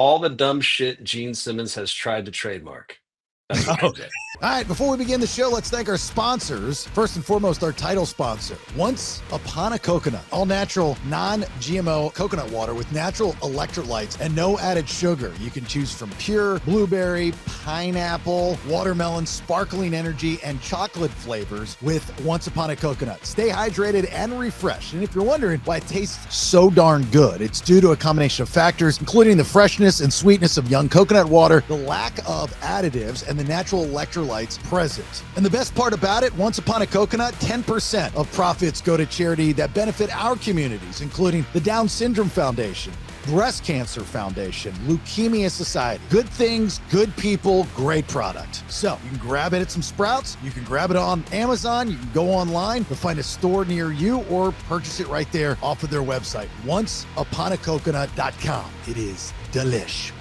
all the dumb shit Gene Simmons has tried to trademark. That's what I'm saying. All right, before we begin the show, let's thank our sponsors. First and foremost, our title sponsor, Once Upon a Coconut. All natural, non-GMO coconut water with natural electrolytes and no added sugar. You can choose from pure blueberry, pineapple, watermelon, sparkling energy, and chocolate flavors with Once Upon a Coconut. Stay hydrated and refreshed. And if you're wondering why it tastes so darn good, it's due to a combination of factors, including the freshness and sweetness of young coconut water, the lack of additives, and the natural electrolytes present. And the best part about it, Once Upon a Coconut, 10% of profits go to charity that benefit our communities, including the Down Syndrome Foundation, Breast Cancer Foundation, Leukemia Society. Good things, good people, great product. So you can grab it at some Sprouts. You can grab it on Amazon. You can go online to find a store near you or purchase it right there off of their website, onceuponacoconut.com. It is delish.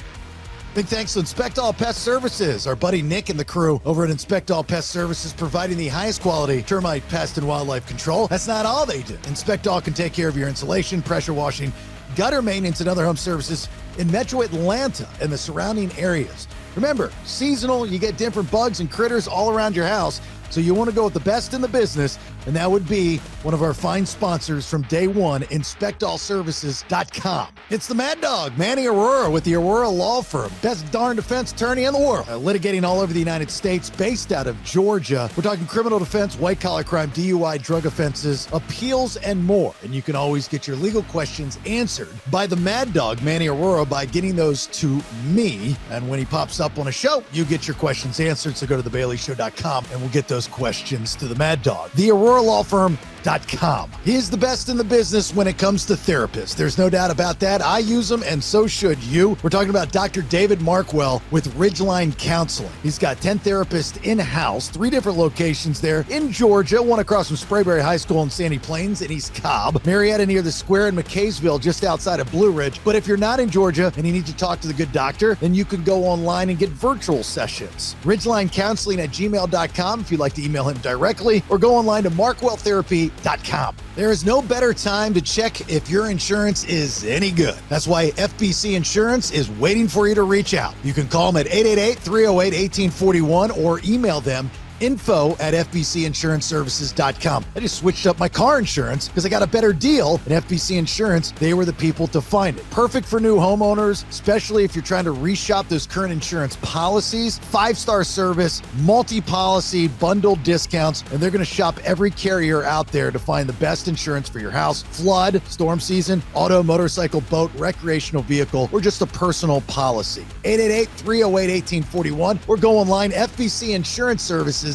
Big thanks to Inspect All Pest Services, our buddy Nick and the crew over at Inspect All Pest Services, providing the highest quality termite, pest, and wildlife control. That's not all they do. Inspect All can take care of your insulation, pressure washing, gutter maintenance, and other home services in Metro Atlanta and the surrounding areas. Remember, seasonal, you get different bugs and critters all around your house, so you want to go with the best in the business, and that would be one of our fine sponsors from day one, InspectAllServices.com. It's the Mad Dog, Manny Aurora, with the Aurora Law Firm, best darn defense attorney in the world, litigating all over the United States, based out of Georgia. We're talking criminal defense, white-collar crime, DUI, drug offenses, appeals, and more. And you can always get your legal questions answered by the Mad Dog, Manny Aurora, by getting those to me. And when he pops up on a show, you get your questions answered. So go to thebaileyshow.com and we'll get those questions to the Mad Dog. The Aurora Law Firm.com. He is the best in the business when it comes to therapists. There's no doubt about that. I use them, and so should you. We're talking about Dr. David Markwell with Ridgeline Counseling. He's got 10 therapists in-house, 3 different locations there in Georgia, one across from Sprayberry High School in Sandy Plains in East Cobb, Marietta near the Square in McKaysville, just outside of Blue Ridge. But if you're not in Georgia and you need to talk to the good doctor, then you can go online and get virtual sessions. Ridgeline Counseling at gmail.com if you'd like to email him directly, or go online to markwelltherapy.com. There is no better time to check if your insurance is any good. That's why FBC Insurance is waiting for you to reach out. You can call them at 888-308-1841 or email them info@fbcinsuranceservices.com. I just switched up my car insurance because I got a better deal at FBC Insurance. They were the people to find it. Perfect for new homeowners, especially if you're trying to reshop those current insurance policies. 5-star service, multi-policy, bundled discounts, and they're going to shop every carrier out there to find the best insurance for your house, flood, storm season, auto, motorcycle, boat, recreational vehicle, or just a personal policy. 888-308-1841 or go online, FBCInsuranceServices.com.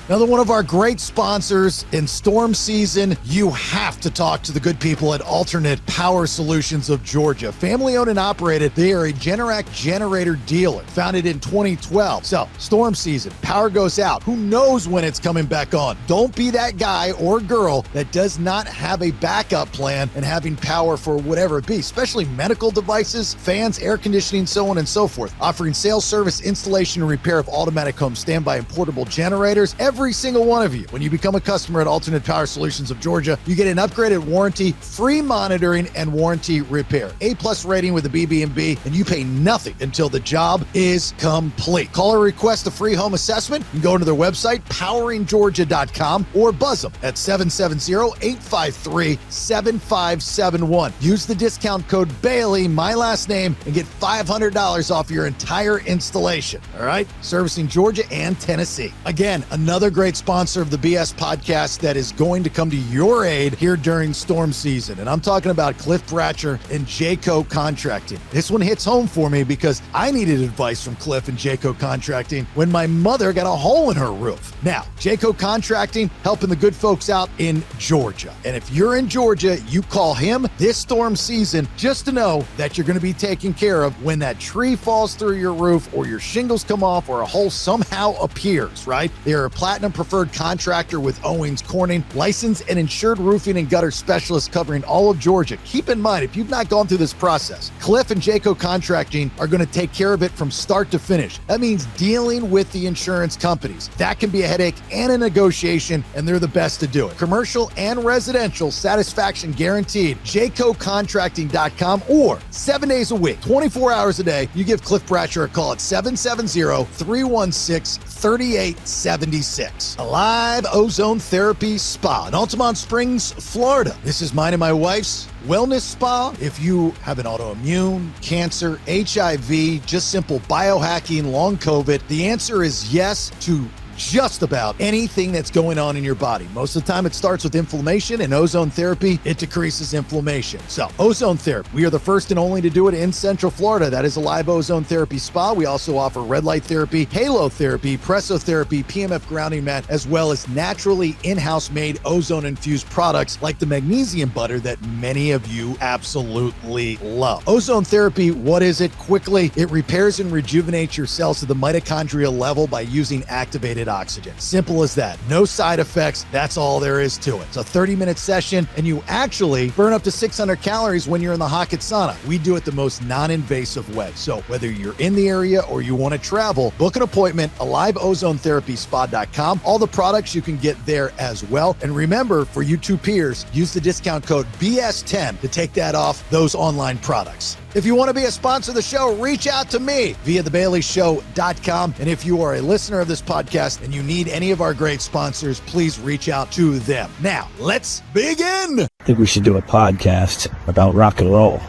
Another one of our great sponsors in storm season. You have to talk to the good people at Alternate Power Solutions of Georgia. Family owned and operated. They are a Generac generator dealer, founded in 2012. So storm season, power goes out. Who knows when it's coming back on? Don't be that guy or girl that does not have a backup plan and having power for whatever it be, especially medical devices, fans, air conditioning, so on and so forth. Offering sales, service, installation, and repair of automatic home standby and portable generators, every single one of you. When you become a customer at Alternate Power Solutions of Georgia, you get an upgraded warranty, free monitoring, and warranty repair. A+ rating with a BB&B, and you pay nothing until the job is complete. Call or request a free home assessment and go to their website, poweringgeorgia.com, or buzz them at 770-853-7571. Use the discount code Bailey, my last name, and get $500 off your entire installation. All right? Servicing Georgia and Tennessee. Again, another great sponsor of the BS podcast that is going to come to your aid here during storm season. And I'm talking about Cliff Bratcher and Jayco Contracting. This one hits home for me because I needed advice from Cliff and Jayco Contracting when my mother got a hole in her roof. Now, Jayco Contracting helping the good folks out in Georgia. And if you're in Georgia, you call him this storm season just to know that you're going to be taken care of when that tree falls through your roof or your shingles come off or a hole somehow appears. works, right? They are a platinum preferred contractor with Owens Corning, licensed and insured roofing and gutter specialists covering all of Georgia. Keep in mind, if you've not gone through this process, Cliff and Jayco Contracting are going to take care of it from start to finish. That means dealing with the insurance companies. That can be a headache and a negotiation, and they're the best to do it. Commercial and residential satisfaction guaranteed. JaycoContracting.com, or 7 days a week, 24 hours a day. You give Cliff Bratcher a call at 770-316-3876. Alive Ozone Therapy Spa in Altamont Springs, Florida. This is mine and my wife's wellness spa. If you have an autoimmune, cancer, HIV, just simple biohacking, long COVID, the answer is yes to just about anything that's going on in your body. Most of the time it starts with inflammation, and ozone therapy, it decreases inflammation. So ozone therapy, we are the first and only to do it in Central Florida. That is Alive Ozone Therapy Spa. We also offer red light therapy, halo therapy, pressotherapy, PMF grounding mat, as well as naturally in-house made ozone infused products like the magnesium butter that many of you absolutely love. Ozone therapy, what is it? Quickly, it repairs and rejuvenates your cells to the mitochondrial level by using activated oxygen. Simple as that. No side effects. That's all there is to it. It's a 30-minute session, and you actually burn up to 600 calories when you're in the Hocket sauna. We do it the most non-invasive way. So whether you're in the area or you want to travel, book an appointment, AliveOzoneTherapySpa.com. All the products you can get there as well. And remember, for you two peers, use the discount code BS10 to take that off those online products. If you want to be a sponsor of the show, reach out to me via thebaileyshow.com. And if you are a listener of this podcast and you need any of our great sponsors, please reach out to them. Now, let's begin. I think we should do a podcast about rock and roll.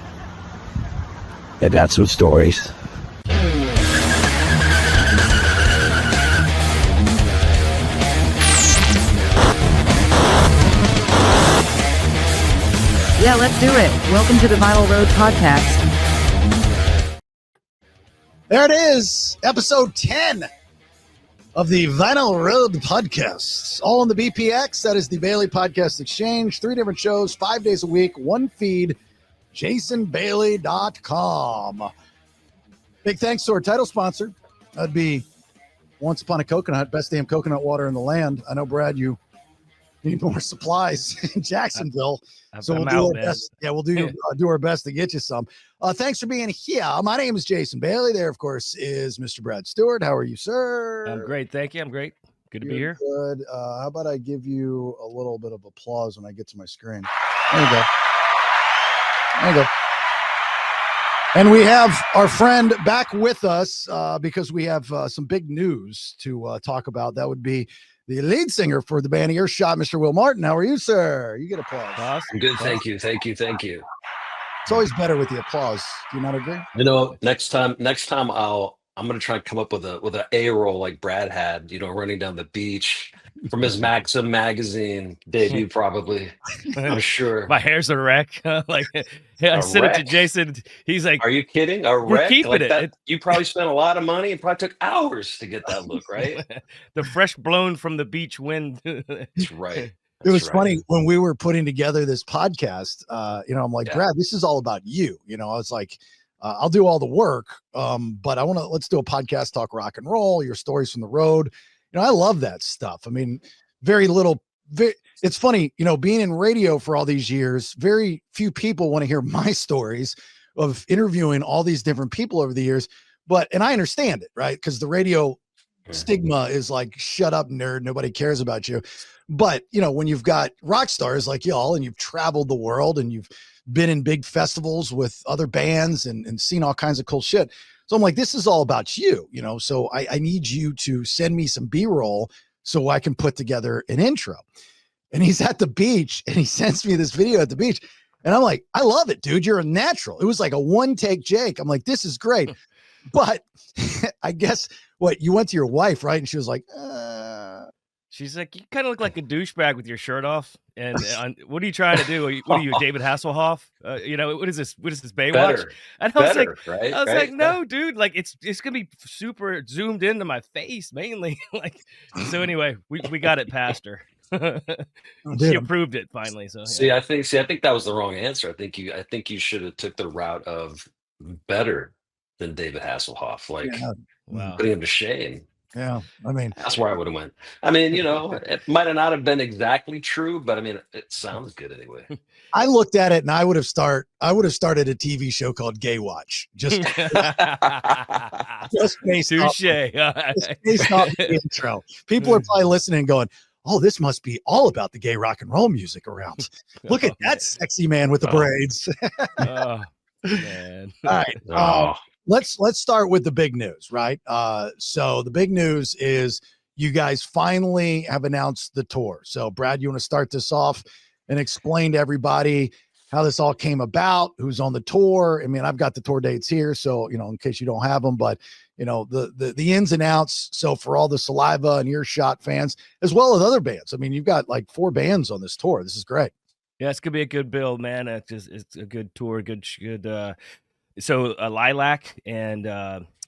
I got some stories. Yeah, let's do it. Welcome to the Vinyl Road Podcast. There it is, episode 10 of the Vinyl Road Podcast. All on the BPX, that is the Bailey Podcast Exchange. 3 different shows, 5 days a week, one feed, jasonbailey.com. Big thanks to our title sponsor. That'd be Once Upon a Coconut, best damn coconut water in the land. I know, Brad, you need more supplies in Jacksonville. So we'll do our best. Yeah, we'll do our best to get you some. Thanks for being here. My name is Jason Bailey. There, of course, is Mr. Brad Stewart. How are you, sir? I'm great. Thank you. I'm great. Good to be here. Good. How about I give you a little bit of applause when I get to my screen? There you go. There you go. And we have our friend back with us because we have some big news to talk about. That would be the lead singer for the band Earshot, Mr. Will Martin. How are you, sir? You get applause. I'm good. Thank you. Thank you. Thank you. It's always better with the applause. Do you not agree? You know, next time I'm gonna try and come up with an A roll like Brad had, running down the beach from his Maxim magazine debut, probably. I'm sure. My hair's a wreck. Like, I sent it to Jason. He's like, "Are you kidding? A we're wreck? keeping Like it. that? You probably spent a lot of money. It probably took hours to get that look, right?" The fresh blown from the beach wind. That's right. It was funny when we were putting together this podcast. I'm like, Brad, this is all about you. I was like, I'll do all the work, but let's do a podcast, talk rock and roll, your stories from the road. I love that stuff. I mean, it's funny, being in radio for all these years, very few people want to hear my stories of interviewing all these different people over the years. And I understand it, right? Because the radio stigma is like, shut up, nerd. Nobody cares about you. But, when you've got rock stars like y'all and you've traveled the world and you've been in big festivals with other bands and seen all kinds of cool shit. So I'm like, this is all about you, so I need you to send me some B-roll so I can put together an intro. And he's at the beach and he sends me this video at the beach. And I'm like, I love it, dude. You're a natural. It was like a one-take Jake. I'm like, this is great. But I guess you went to your wife, right? And she was like, She's like, you kind of look like a douchebag with your shirt off. And what are you trying to do? What are you, David Hasselhoff? What is this? What is this, Baywatch? Better. And I was Better, like, right? like, no, dude. Like, it's gonna be super zoomed into my face mainly. Like, so anyway, we got it past her. She approved it finally. So yeah. See, I think that was the wrong answer. I think you should have took the route of better than David Hasselhoff, like wow, putting him to shame. Yeah, I mean, That's where I would have went. I mean, it might have not have been exactly true, but I mean, it sounds good anyway. I looked at it and I would have started a TV show called Gay Watch, just based off, the intro. People are probably listening and going, "Oh, this must be all about the gay rock and roll music around. Look at that sexy man with the braids." Oh, man. All right. Let's start with the big news, right? So the big news is you guys finally have announced the tour. So Brad, you want to start this off and explain to everybody how this all came about, who's on the tour? I mean, I've got the tour dates here, so in case you don't have them, but the ins and outs. So for all the Saliva and Earshot fans, as well as other bands, I mean, you've got like 4 bands on this tour. This is great. Yeah, it's gonna be a good build, man. It's a good tour, good. So Lilac and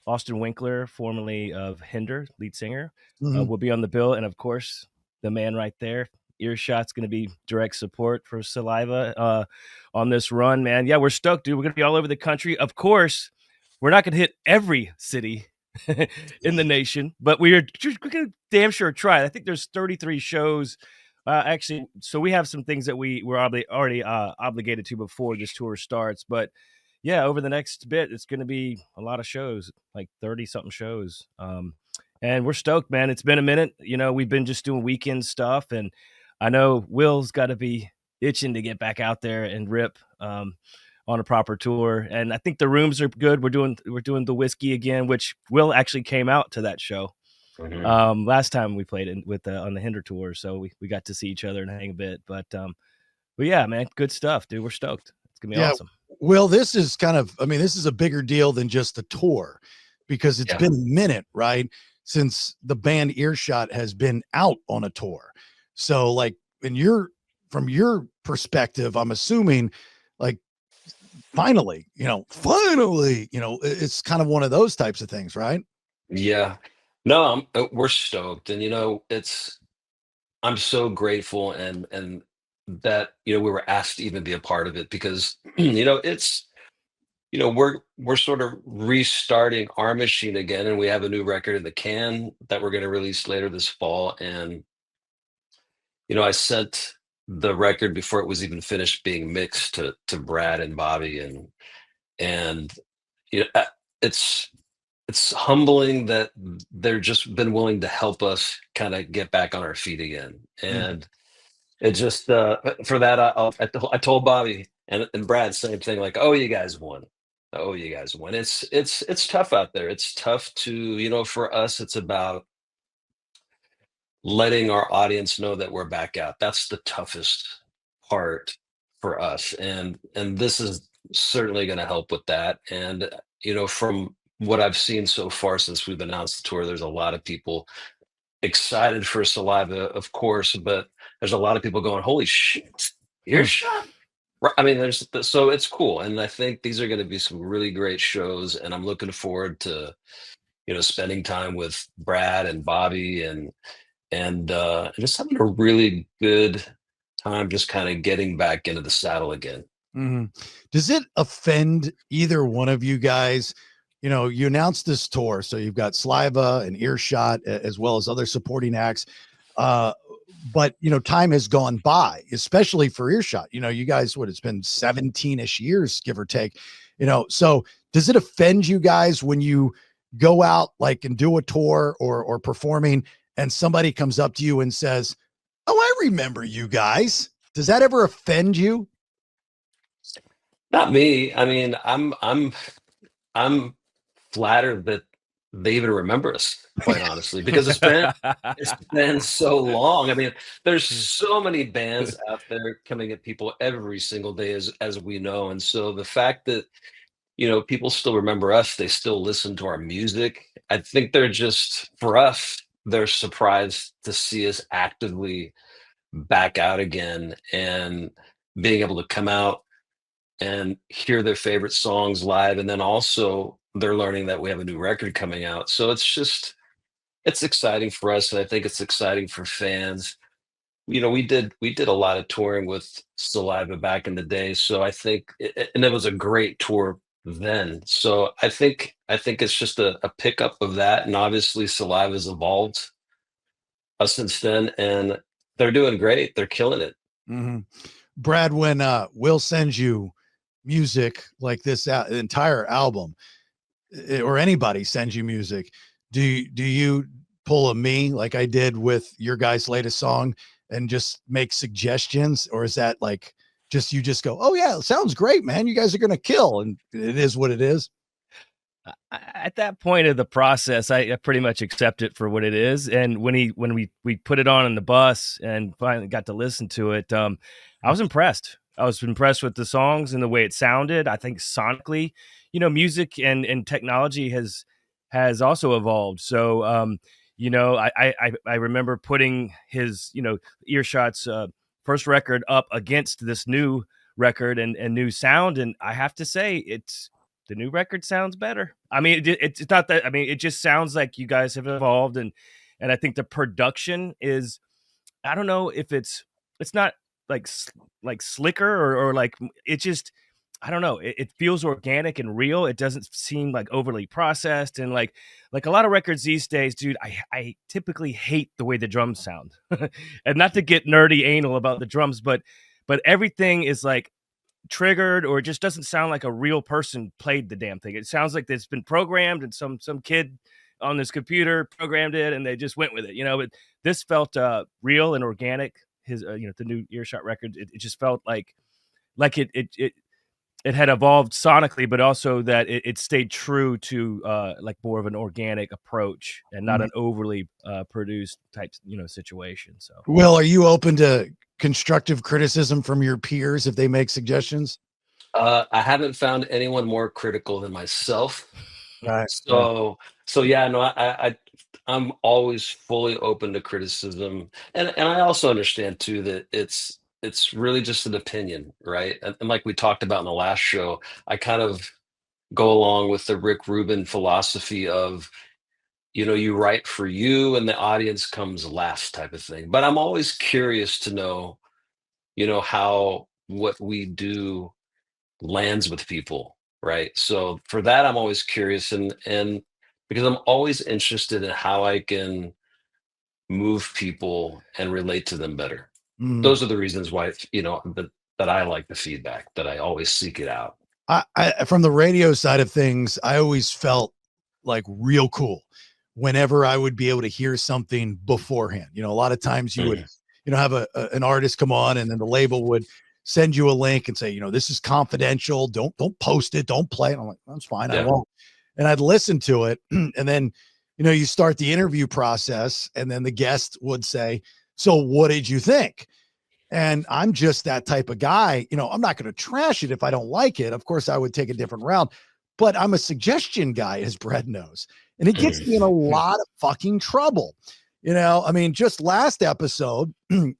Austin Winkler, formerly of Hinder, lead singer, will be on the bill, and of course, the man right there, Earshot's going to be direct support for Saliva on this run, man. Yeah, we're stoked, dude. We're going to be all over the country. Of course, we're not going to hit every city in the nation, but we're going to damn sure try. I think there's 33 shows. Actually, so we have some things that we were already obligated to before this tour starts, but yeah, over the next bit, it's going to be a lot of shows, like 30-something shows. And we're stoked, man. It's been a minute. We've been just doing weekend stuff, and I know Will's got to be itching to get back out there and rip on a proper tour. And I think the rooms are good. We're doing the whiskey again, which Will actually came out to that show last time we played it on the Hinder tour, so we got to see each other and hang a bit. But yeah, man, good stuff, dude. We're stoked. It's gonna be awesome. Well, this is this is a bigger deal than just the tour, because it's been a minute, right, since the band Earshot has been out on a tour. So like from your perspective, I'm assuming like finally, it's kind of one of those types of things, right? Yeah. No, we're stoked. And I'm so grateful and that we were asked to even be a part of it, because it's we're sort of restarting our machine again, and we have a new record in the can that we're going to release later this fall. And I sent the record before it was even finished being mixed to Brad and Bobby, and it's humbling that they're just been willing to help us kind of get back on our feet again. And it just for that, I told Bobby and Brad, same thing, like, oh, you guys won. It's tough out there. It's tough to, for us, it's about letting our audience know that we're back out. That's the toughest part for us. And this is certainly going to help with that. And, from what I've seen so far since we've announced the tour, there's a lot of people excited for Saliva, of course, but there's a lot of people going, holy shit, Earshot. I mean, so it's cool. And I think these are going to be some really great shows. And I'm looking forward to, spending time with Brad and Bobby and just having a really good time, just kind of getting back into the saddle again. Does it offend either one of you guys? You announced this tour, so you've got Saliva and Earshot as well as other supporting acts. But time has gone by, especially for Earshot. You guys, it's been 17-ish years, give or take. So does it offend you guys when you go out like and do a tour or performing, and somebody comes up to you and says, "Oh, I remember you guys"? Does that ever offend you? Not me. I mean, I'm flattered that they even remember us, quite honestly, because it's been so long. I mean, there's so many bands out there coming at people every single day, as we know. And so the fact that people still remember us, they still listen to our music, I think for us, they're surprised to see us actively back out again and being able to come out and hear their favorite songs live. And then also they're learning that we have a new record coming out. So it's exciting for us. And I think it's exciting for fans. We did a lot of touring with Saliva back in the day. So I think, and it was a great tour then. So I think it's just a pickup of that, and obviously Saliva's evolved since then, and they're doing great. They're killing it. Mhm. Brad, when Will sends you music like this entire album, or anybody sends you music, do you pull a me like I did with your guys' latest song and just make suggestions, or is that like just you just go, oh yeah, it sounds great, man, you guys are gonna kill, and it is what it is? At that point of the process, I pretty much accept it for what it is. And when we put it on in the bus and finally got to listen to it, I was impressed. I was impressed with the songs and the way it sounded. I think sonically, music and technology has also evolved. So, I remember putting his Earshot's first record up against this new record and new sound, and I have to say the new record sounds better. I mean, it's not that. I mean, it just sounds like you guys have evolved, and I think the production is. I don't know if it's not like like slicker or like it just. I don't know. It feels organic and real. It doesn't seem like overly processed and like a lot of records these days, dude. I typically hate the way the drums sound, and not to get nerdy anal about the drums, but everything is like triggered or it just doesn't sound like a real person played the damn thing. It sounds like it's been programmed and some kid on this computer programmed it and they just went with it, but this felt real and organic. His the new Earshot record, it just felt like it had evolved sonically, but also that it stayed true to like more of an organic approach and not an overly produced type situation. So Will, are you open to constructive criticism from your peers if they make suggestions? I haven't found anyone more critical than myself. Right. Yeah. So yeah, no, I'm always fully open to criticism, and I also understand too that it's really just an opinion, right? And like we talked about in the last show, I kind of go along with the Rick Rubin philosophy of you write for you and the audience comes last type of thing. But I'm always curious to know how what we do lands with people, right? So for that, I'm always curious, and because I'm always interested in how I can move people and relate to them better. Mhm. Those are the reasons why that I like the feedback, that I always seek it out. I from the radio side of things, I always felt like real cool whenever I would be able to hear something beforehand. A lot of times you would, Mhm. have an artist come on and then the label would send you a link and say, this is confidential. Don't post it. Don't play it. I'm like, that's fine. I Yeah. won't. And I'd listen to it. And then, you start the interview process and then the guest would say, so what did you think? And I'm just that type of guy. I'm not going to trash it if I don't like it. Of course, I would take a different route, but I'm a suggestion guy, as Brett knows. And it gets me in a lot of fucking trouble. I mean, just last episode,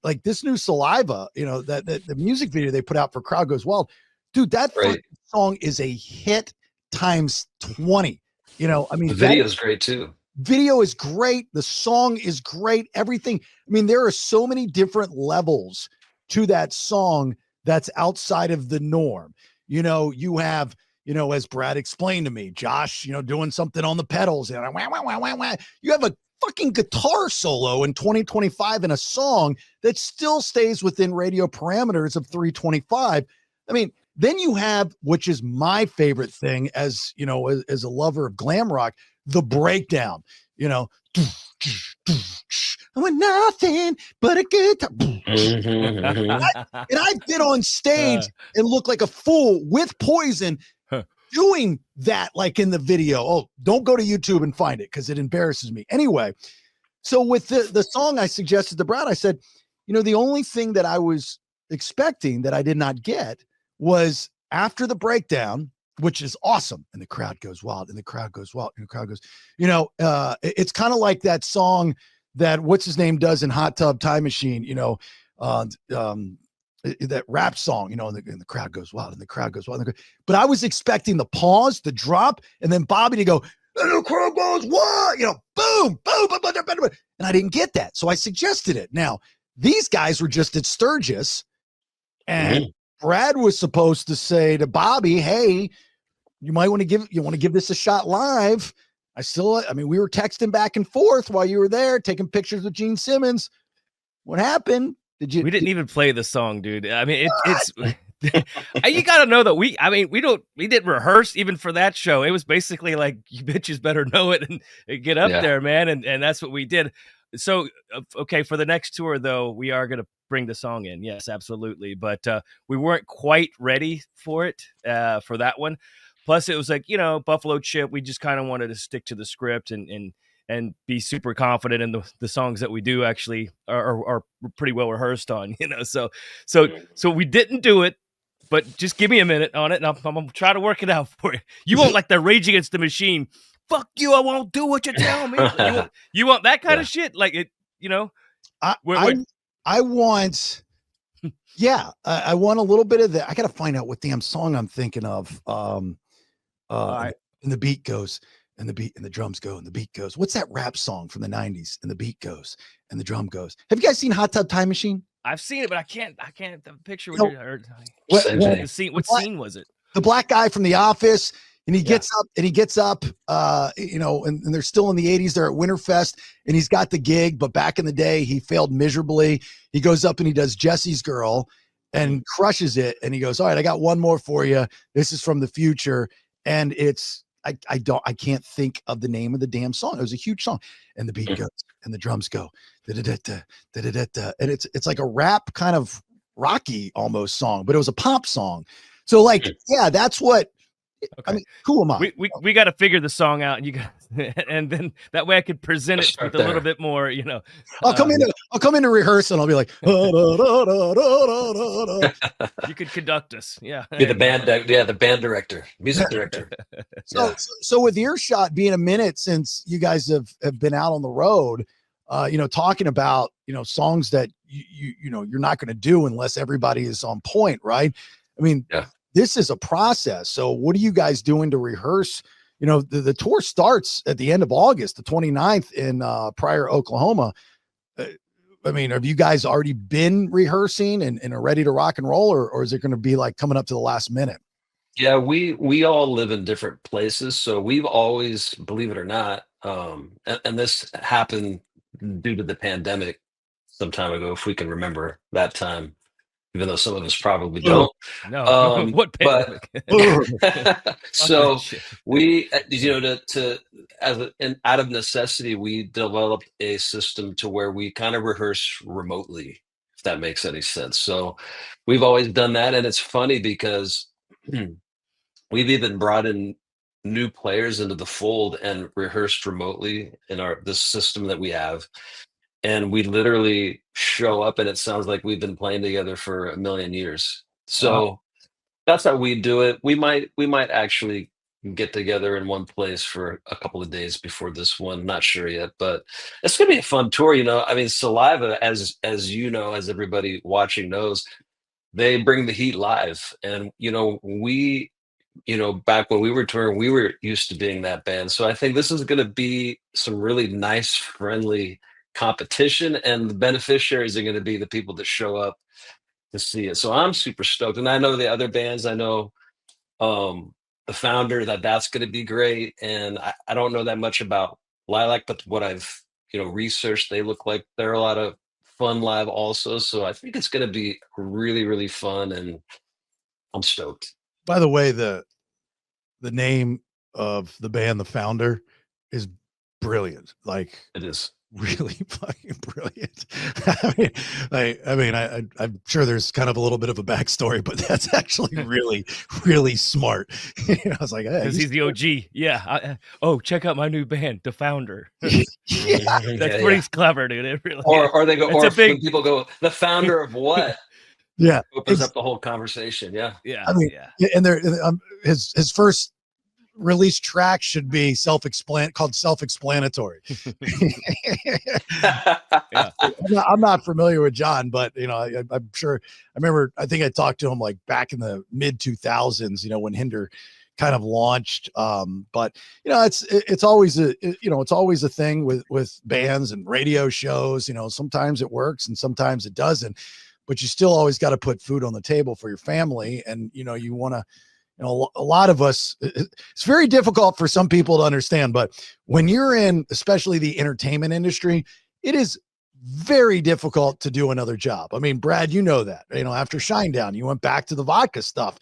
like this new Saliva, that the music video they put out for Crowd Goes Wild, dude, that fucking Right. song is a hit times 20. I The mean, that video is great too. video is great. The song is great. Everything. I mean, there are so many different levels to that song that's outside of the norm. You have, as Brad explained to me, Josh, doing something on the pedals and wah, wah, wah, wah, wah. You have a fucking guitar solo in 2025 in a song that still stays within radio parameters of 325. I mean, then you have, which is my favorite thing as as a lover of glam rock, the breakdown. I want nothing but a good time. And I've been on stage and looked like a fool with Poison doing that, like in the video. Oh, don't go to YouTube and find it because it embarrasses me. Anyway, so with the song I suggested to Brad, I said, the only thing that I was expecting that I did not get was after the breakdown, which is awesome. And the crowd goes wild and the crowd goes wild and the crowd goes, it's kind of like that song that what's his name does in Hot Tub Time Machine, that rap song, and the crowd goes wild and the crowd goes wild. But I was expecting the pause, the drop, and then Bobby to go, and the crowd goes wild, boom, boom, boom, boom, boom, boom. And I didn't get that. So I suggested it. Now, these guys were just at Sturgis, and Brad was supposed to say to Bobby, hey, you might want to give this a shot live. I mean, we were texting back and forth while you were there, taking pictures with Gene Simmons. What happened? We didn't even play the song, dude. I mean, it's you got to know that we didn't rehearse even for that show. It was basically like, you bitches better know it and get up there, man. And that's what we did. So, okay, for the next tour though, we are going to bring the song in. Yes, absolutely. But we weren't quite ready for it for that one. Plus it was like, Buffalo Chip. We just kind of wanted to stick to the script and be super confident in the songs that we do actually are pretty well rehearsed on, so we didn't do it, but just give me a minute on it and I'm going to try to work it out for you. You won't like the Rage Against the Machine. Fuck you. I won't do what you tell me. You want that kind of shit? Like it, I want, I want a little bit of that. I got to find out what damn song I'm thinking of. And the beat goes, and the drums go, and the beat goes. What's that rap song from the 90s? And the beat goes, and the drum goes. Have you guys seen Hot Tub Time Machine? I've seen it, but I can't picture what what scene was it? The black guy from The Office, and he gets up, and they're still in the 80s. They're at Winterfest, and he's got the gig, but back in the day, he failed miserably. He goes up and he does Jesse's Girl and crushes it. And he goes, all right, I got one more for you. This is from the future. And it's, I can't think of the name of the damn song. It was a huge song, and the beat goes, and the drums go, da-da-da-da, da-da-da-da. And it's like a rap kind of Rocky almost song, but it was a pop song. So like, that's what. Okay. I mean, who am I? We got to figure the song out, and then that way I could present it with a little bit more, I'll come into rehearsal and I'll be like, you could conduct us. Yeah. Be the band, the band director, music director. So with Earshot being a minute since you guys have been out on the road, talking about, songs that you're not going to do unless everybody is on point, right? I mean, this is a process. So what are you guys doing to rehearse? The tour starts at the end of August, the 29th in Pryor, Oklahoma. I mean, have you guys already been rehearsing and are ready to rock and roll, or is it going to be like coming up to the last minute? Yeah, we all live in different places. So we've always, believe it or not, and this happened due to the pandemic some time ago, if we can remember that time. Even though some of us probably don't. No, what pandemic? So we, out of necessity, we developed a system to where we kind of rehearse remotely, if that makes any sense. So we've always done that, and it's funny because we've even brought in new players into the fold and rehearsed remotely in this system that we have. And we literally show up and it sounds like we've been playing together for a million years. So that's how we do it. We might actually get together in one place for a couple of days before this one. Not sure yet, but it's going to be a fun tour. I mean, Saliva, as as everybody watching knows, they bring the heat live. And, we, back when we were touring, we were used to being that band. So I think this is going to be some really nice, friendly competition, and the beneficiaries are going to be the people that show up to see it. So I'm super stoked, and I know the other bands. I know the Founder, that's going to be great, and I don't know that much about Lilac, but what I've researched, they look like they're a lot of fun live also. So I think it's going to be really, really fun, and I'm stoked. By the way, the name of the band, the Founder, is brilliant. Like, it is really fucking brilliant. I'm sure there's kind of a little bit of a backstory, but that's actually really, really smart. I was like, because he's the OG. Yeah. Check out my new band, The Founder. That's pretty clever, dude. It really or they go, or when people go, the founder of what? Yeah, opens up the whole conversation. Yeah. I mean, and there, his first release track should be called self-explanatory. I'm not familiar with John, but I'm sure. I think I talked to him like back in the mid 2000s, when Hinder kind of launched. But it's always a thing with bands and radio shows. Sometimes it works and sometimes it doesn't, but you still always got to put food on the table for your family, and you want to a lot of us, it's very difficult for some people to understand, but when you're in, especially the entertainment industry, it is very difficult to do another job. I mean, Brad, you know that, after Shinedown, you went back to the vodka stuff.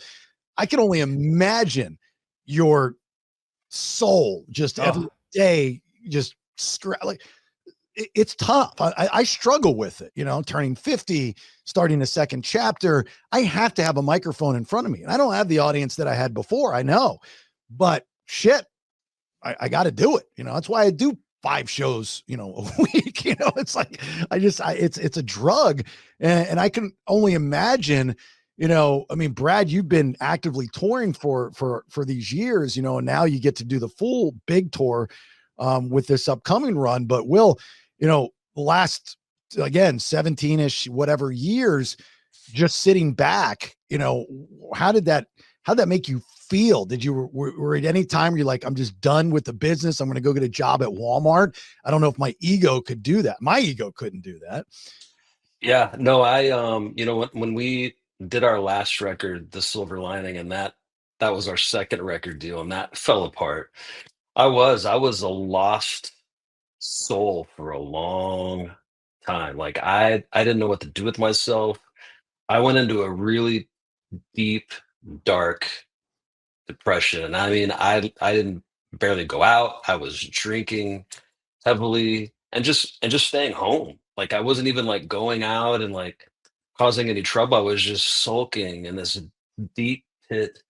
I can only imagine your soul just every day, just like it's tough. I struggle with it, turning 50, starting a second chapter. I have to have a microphone in front of me, and I don't have the audience that I had before. I know, but shit, I got to do it. That's why I do 5 shows, a week. It's like it's a drug, and I can only imagine. I mean, Brad, you've been actively touring for these years, and now you get to do the full big tour with this upcoming run. But Will, the last, again, 17-ish, whatever years, just sitting back, how did that make you feel? Did you, were at any time you're like, I'm just done with the business, I'm going to go get a job at Walmart? I don't know if my ego could do that. My ego couldn't do that. Yeah, no, when we did our last record, The Silver Lining, and that was our second record deal, and that fell apart. I was a lost soul for a long time. Like I didn't know what to do with myself. I went into a really deep, dark depression. And I mean, I didn't barely go out. I was drinking heavily and just staying home. Like I wasn't even like going out and like causing any trouble. I was just sulking in this deep pit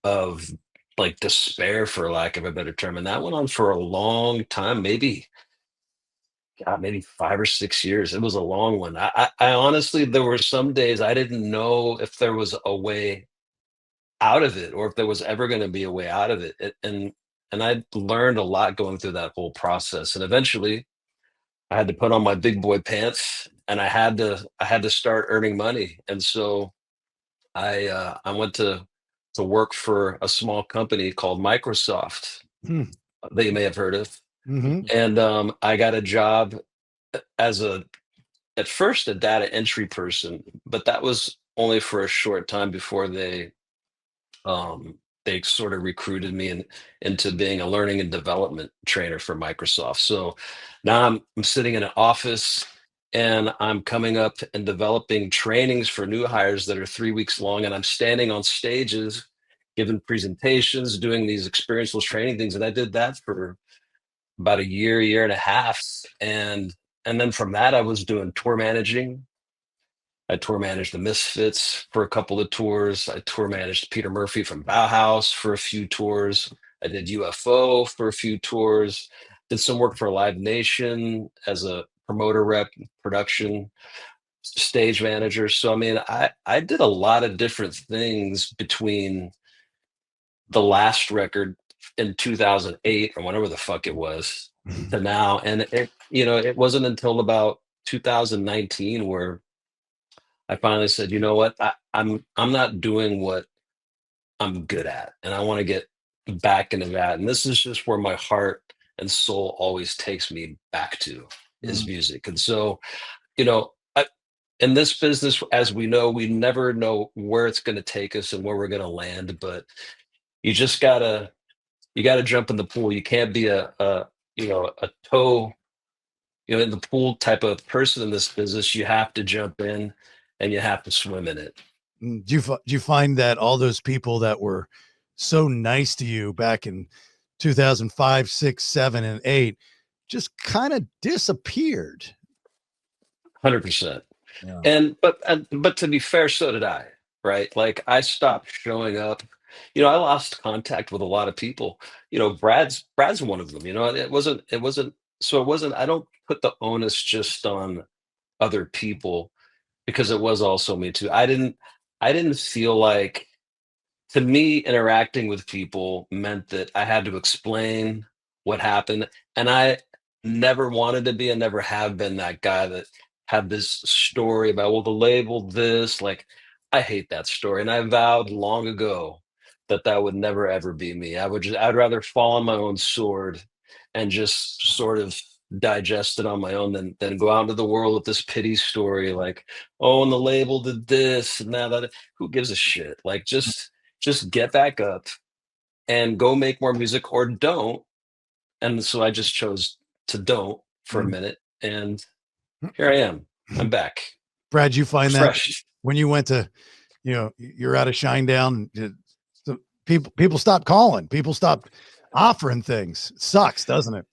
of like despair, for lack of a better term. And that went on for a long time, maybe God, maybe 5 or 6 years. It was a long one. I honestly, there were some days I didn't know if there was a way out of it or if there was ever going to be a way out of it. And I learned a lot going through that whole process. And eventually I had to put on my big boy pants and I had to start earning money. And so I went to work for a small company called Microsoft that you may have heard of. Mm-hmm. And I got a job as at first a data entry person, but that was only for a short time before they sort of recruited me into being a learning and development trainer for Microsoft. So now I'm sitting in an office and I'm coming up and developing trainings for new hires that are 3 weeks long, and I'm standing on stages giving presentations, doing these experiential training things. And I did that for about a year and a half. And then from that, I was doing tour managing. I tour managed the Misfits for a couple of tours. I tour managed Peter Murphy from Bauhaus for a few tours. I did UFO for a few tours. Did some work for Live Nation as a promoter rep, production, stage manager. So I mean, I did a lot of different things between the last record in 2008 or whenever the fuck it was to now. And it wasn't until about 2019 where I finally said, you know what, I'm not doing what I'm good at, and I want to get back into that. And this is just where my heart and soul always takes me back to is music. And so, in this business, as we know, we never know where it's going to take us and where we're going to land. But you just you gotta jump in the pool. You can't be a toe in the pool type of person in this business. You have to jump in and you have to swim in it. Do you find that all those people that were so nice to you back in 2005, 6, 7, and 8 just kind of disappeared? 100%. Yeah. But to be fair, so did I, right? Like I stopped showing up. I lost contact with a lot of people. Brad's one of them. It wasn't. I don't put the onus just on other people because it was also me too. I didn't feel like, to me, interacting with people meant that I had to explain what happened. And I never wanted to be and never have been that guy that had this story about, well, the label this, like, I hate that story. And I vowed long ago that that would never ever be me. I'd rather fall on my own sword and just sort of digest it on my own than go out into the world with this pity story like, oh, and the label did this and that, who gives a shit? Like, just just get back up and go make more music or don't. And so I just chose to don't for a Mhm. minute. And here I am. I'm back. Brad, you find that Fresh. when you went to, you're out of Shinedown, people stopped calling, people stopped offering things. It sucks, doesn't it?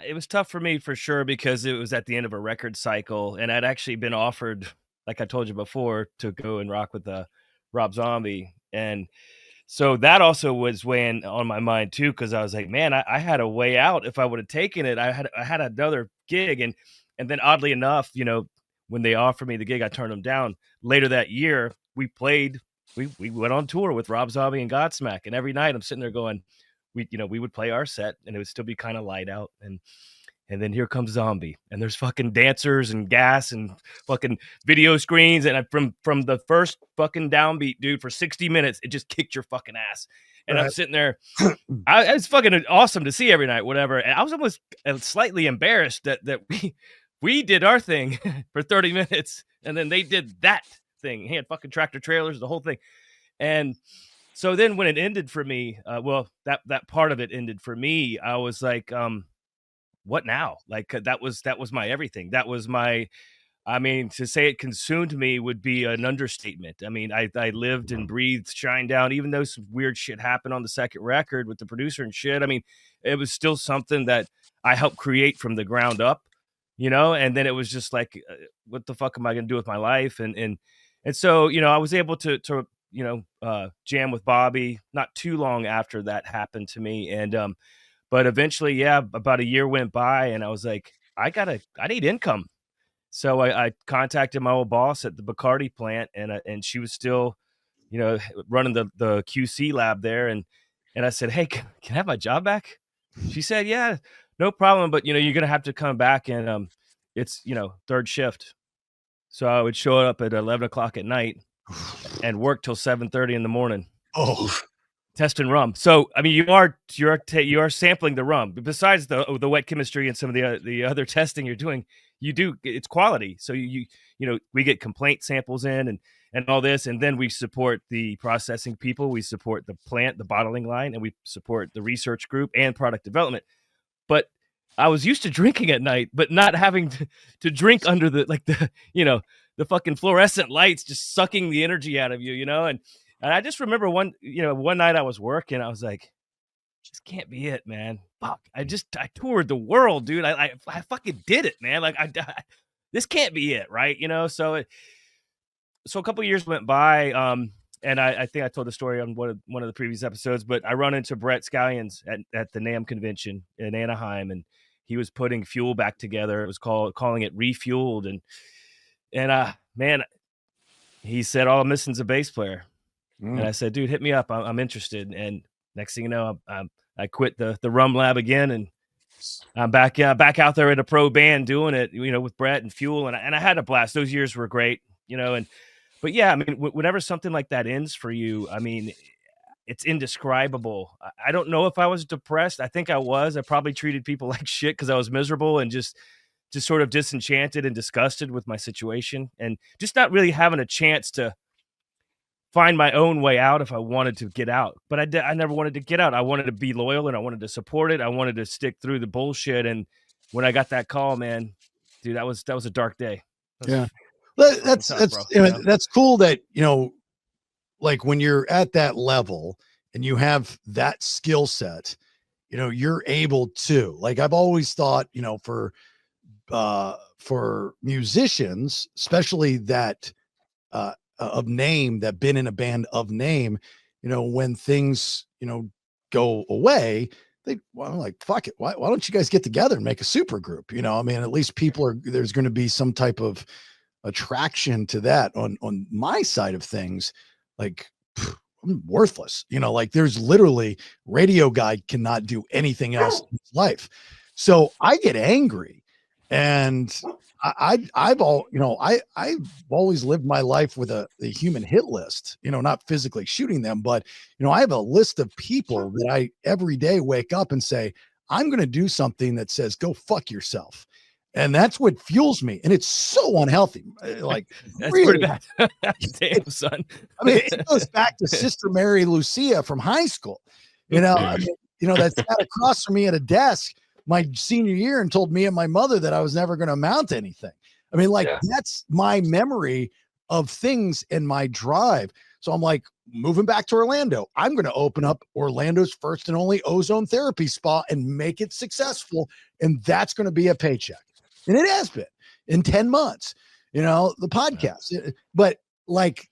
It was tough for me for sure because it was at the end of a record cycle, and I'd actually been offered, like I told you before, to go and rock with Rob Zombie, and so that also was weighing on my mind too because I was like, man, I had a way out if I would have taken it. I had another gig, and then oddly enough, when they offered me the gig, I turned them down. Later that year, we played. We went on tour with Rob Zombie and Godsmack, and every night I'm sitting there going, we would play our set and it would still be kind of light out, and then here comes Zombie, and there's fucking dancers and gas and fucking video screens, and from the first fucking downbeat, dude, for 60 minutes it just kicked your fucking ass. And I'm Right. sitting there, it's fucking awesome to see every night, whatever, and I was almost slightly embarrassed that we did our thing for 30 minutes and then they did that thing. He had fucking tractor trailers, the whole thing. And so then when it ended for me, that part of it ended for me, I was like, what now? Like that was my everything. That was my, I mean, to say it consumed me would be an understatement. I mean, I lived and breathed Shinedown, even though some weird shit happened on the second record with the producer and shit. I mean, it was still something that I helped create from the ground up, and then it was just like, what the fuck am I going to do with my life? And so, I was able to jam with Bobby not too long after that happened to me. And, but eventually, yeah, about a year went by and I was like, I need income. So I contacted my old boss at the Bacardi plant, and she was still, running the QC lab there, and I said, hey, can I have my job back? She said, yeah, no problem, but you're gonna have to come back, and it's third shift. So I would show up at 11 o'clock at night and work till 7:30 in the morning. Oh, Testing rum. So I mean, you are sampling the rum. But besides the wet chemistry and some of the other testing you're doing, it's quality. So we get complaint samples in and all this, and then we support the processing people, we support the plant, the bottling line, and we support the research group and product development. But I was used to drinking at night, but not having to drink under the fucking fluorescent lights just sucking the energy out of you, and I just remember one night I was working, I was like, this can't be it, man. Fuck. I toured the world, dude. I fucking did it, man. Like this can't be it, right? So a couple of years went by, and I think I told the story on one of the previous episodes, but I run into Brett Scallions at the NAMM convention in Anaheim, and he was putting Fuel back together. It was calling it Refueled, and man, he said, all I'm missing is a bass player. And I said, dude, hit me up. I'm interested. And next thing you know, I quit the Rum Lab again, and I'm back out there at a pro band doing it, with Brett and Fuel. And I had a blast. Those years were great, but yeah, I mean, whenever something like that ends for you, I mean, it's indescribable. I don't know if I was depressed. I think I was. I probably treated people like shit because I was miserable and just sort of disenchanted and disgusted with my situation, and just not really having a chance to find my own way out if I wanted to get out. But I never wanted to get out. I wanted to be loyal and I wanted to support it. I wanted to stick through the bullshit. And when I got that call, man, dude, that was a dark day. Yeah. That's that's cool that, like when you're at that level and you have that skill set, you're able to, like, I've always thought, for musicians, especially that, of name, that been in a band of name, when things, go away, like, fuck it. Why don't you guys get together and make a super group? I mean, at least there's going to be some type of attraction to that. On my side of things, like, I'm worthless, like there's literally Radio Guy cannot do anything else in his life. So I get angry, and I've always lived my life with a human hit list, not physically shooting them, but, I have a list of people that I every day wake up and say, I'm going to do something that says, go fuck yourself. And that's what fuels me. And it's so unhealthy. Like, That's really, pretty bad. Damn, son. I mean, it goes back to Sister Mary Lucia from high school. I mean, that sat across from me at a desk my senior year and told me and my mother that I was never going to amount to anything. I mean, like, that's my memory of things and my drive. So I'm like, moving back to Orlando, I'm going to open up Orlando's first and only ozone therapy spa and make it successful. And that's going to be a paycheck. And it has been in 10 months, the podcast. But like,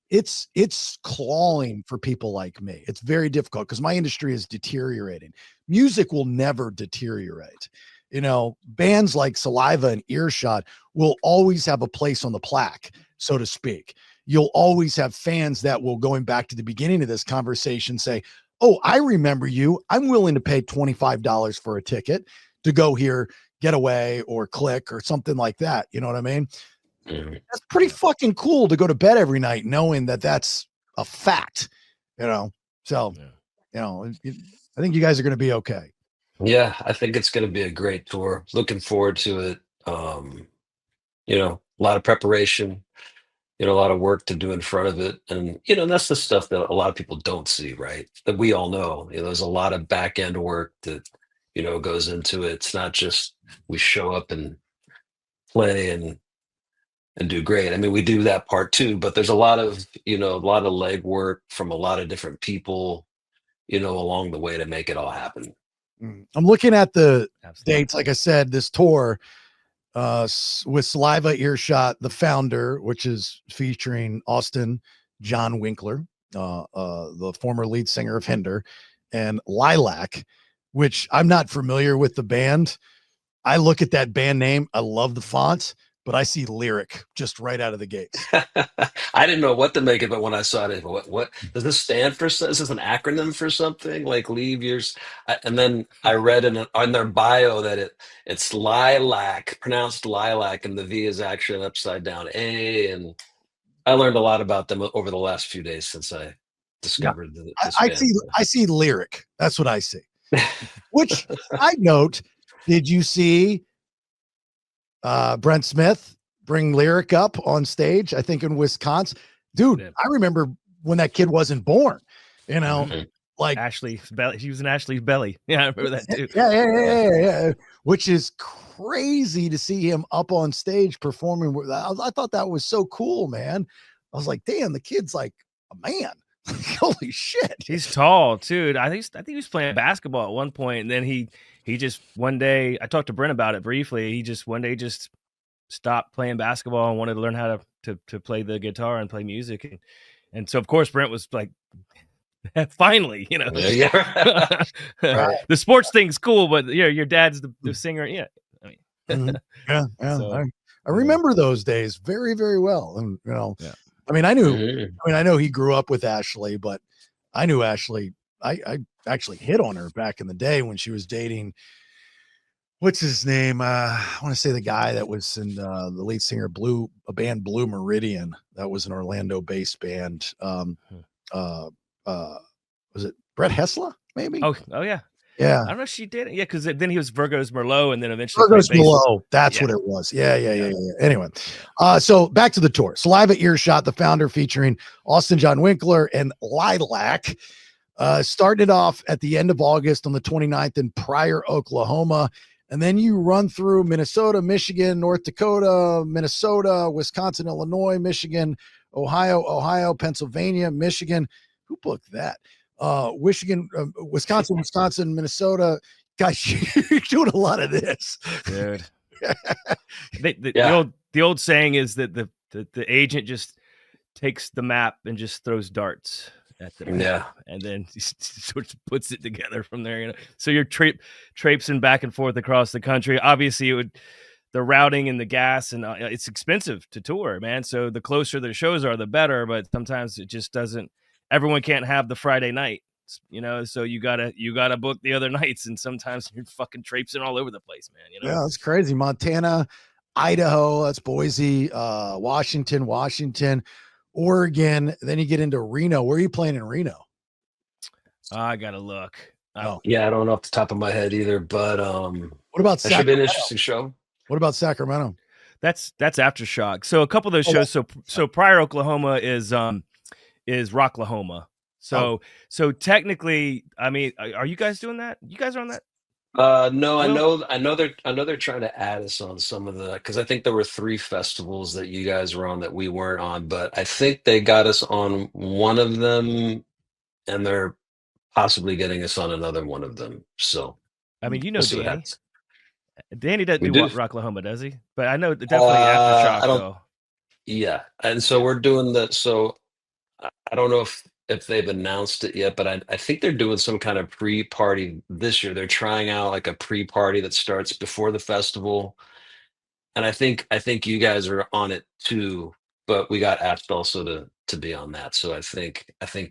it's clawing for people like me. It's very difficult because my industry is deteriorating. Music will never deteriorate. Bands like Saliva and Earshot will always have a place on the plaque, so to speak. You'll always have fans that will, going back to the beginning of this conversation, say, oh, I remember you. I'm willing to pay $25 for a ticket to go here, Getaway or Click or something like that. You know what I mean? That's pretty fucking cool to go to bed every night knowing that that's a fact, So, I think you guys are going to be okay. Yeah, I think it's going to be a great tour. Looking forward to it. A lot of preparation, a lot of work to do in front of it. And, that's the stuff that a lot of people don't see, right? That we all know. There's a lot of back end work that, goes into it. It's not just we show up and play and do great. I mean, we do that part too, but there's a lot of legwork from a lot of different people, along the way to make it all happen. I'm looking at the dates. Like I said, this tour with Saliva, Earshot, the Founder, which is featuring Austin John Winkler, the former lead singer of Hinder, and Lilac, which I'm not familiar with the band. I look at that band name. I love the font, but I see Lyric just right out of the gate. I didn't know what to make of it when I saw it. What does this stand for? Is this an acronym for something like leave yours? And then I read on their bio that it's lilac, pronounced lilac, and the V is actually an upside down A. And I learned a lot about them over the last few days since I discovered this band. I see Lyric. That's what I see. Which I note, did you see Brent Smith bring Lyric up on stage, I think in Wisconsin? Dude, I remember when that kid wasn't born, like Ashley's belly. He was in Ashley's belly. Yeah, I remember that too. Yeah. Which is crazy to see him up on stage performing. I thought that was so cool, man. I was like, damn, the kid's like a man. Holy shit. He's tall too. I think he was playing basketball at one point, and then he just one day, I talked to Brent about it briefly. He just one day just stopped playing basketball and wanted to learn how to play the guitar and play music. And so of course Brent was like, finally, Yeah. Right. The sports thing's cool, but your dad's the singer. Yeah. I mean, yeah. So, I remember those days very, very well. And, yeah. I mean, I know he grew up with Ashley, but I knew Ashley. I actually hit on her back in the day when she was dating. What's his name? I want to say the guy that was in the lead singer a band Blue Meridian. That was an Orlando-based band. Was it Brett Hessler? Maybe. Oh yeah. Yeah. I don't know if she did it. Yeah, because then he was Virgo's Merlot, and then eventually Virgo's Merlot. That's what it was. Yeah. Anyway, so back to the tour. Saliva, Earshot, the Founder, featuring Austin John Winkler and Lilac. Started off at the end of August on the 29th in Pryor, Oklahoma. And then you run through Minnesota, Michigan, North Dakota, Minnesota, Wisconsin, Illinois, Michigan, Ohio, Pennsylvania, Michigan. Who booked that? Wisconsin, Minnesota. Gosh, you're doing a lot of this, dude. The old saying is that the agent just takes the map and just throws darts at the map, and then sort of puts it together from there. So you're traipsing back and forth across the country. Obviously, the routing and the gas, and it's expensive to tour, man. So the closer the shows are, the better. But sometimes it just doesn't. Everyone can't have the Friday night, so you gotta book the other nights, and sometimes you're fucking traipsing all over the place, man. Yeah, that's crazy. Montana, Idaho, that's Boise, Washington, Oregon. Then you get into Reno. Where are you playing in Reno? I gotta look. Yeah, I don't know off the top of my head either, but what about that should be an interesting show. What about Sacramento? That's Aftershock. So a couple of those shows. So Pryor, Oklahoma is Rocklahoma. So technically, I mean, are you guys doing that? You guys are on that? No, Will? I know they're trying to add us on some of the, because I think there were 3 festivals that you guys were on that we weren't on, but I think they got us on one of them, and they're possibly getting us on another one of them. So I mean, you we'll know see what Danny. happens. Danny doesn't We do do. Rocklahoma, does he? But I know definitely Aftershock I don't. though. Yeah, and so we're doing that. So I don't know if they've announced it yet, but I think they're doing some kind of pre-party this year. They're trying out like a pre-party that starts before the festival, and I think you guys are on it too. But we got asked also to be on that. So I think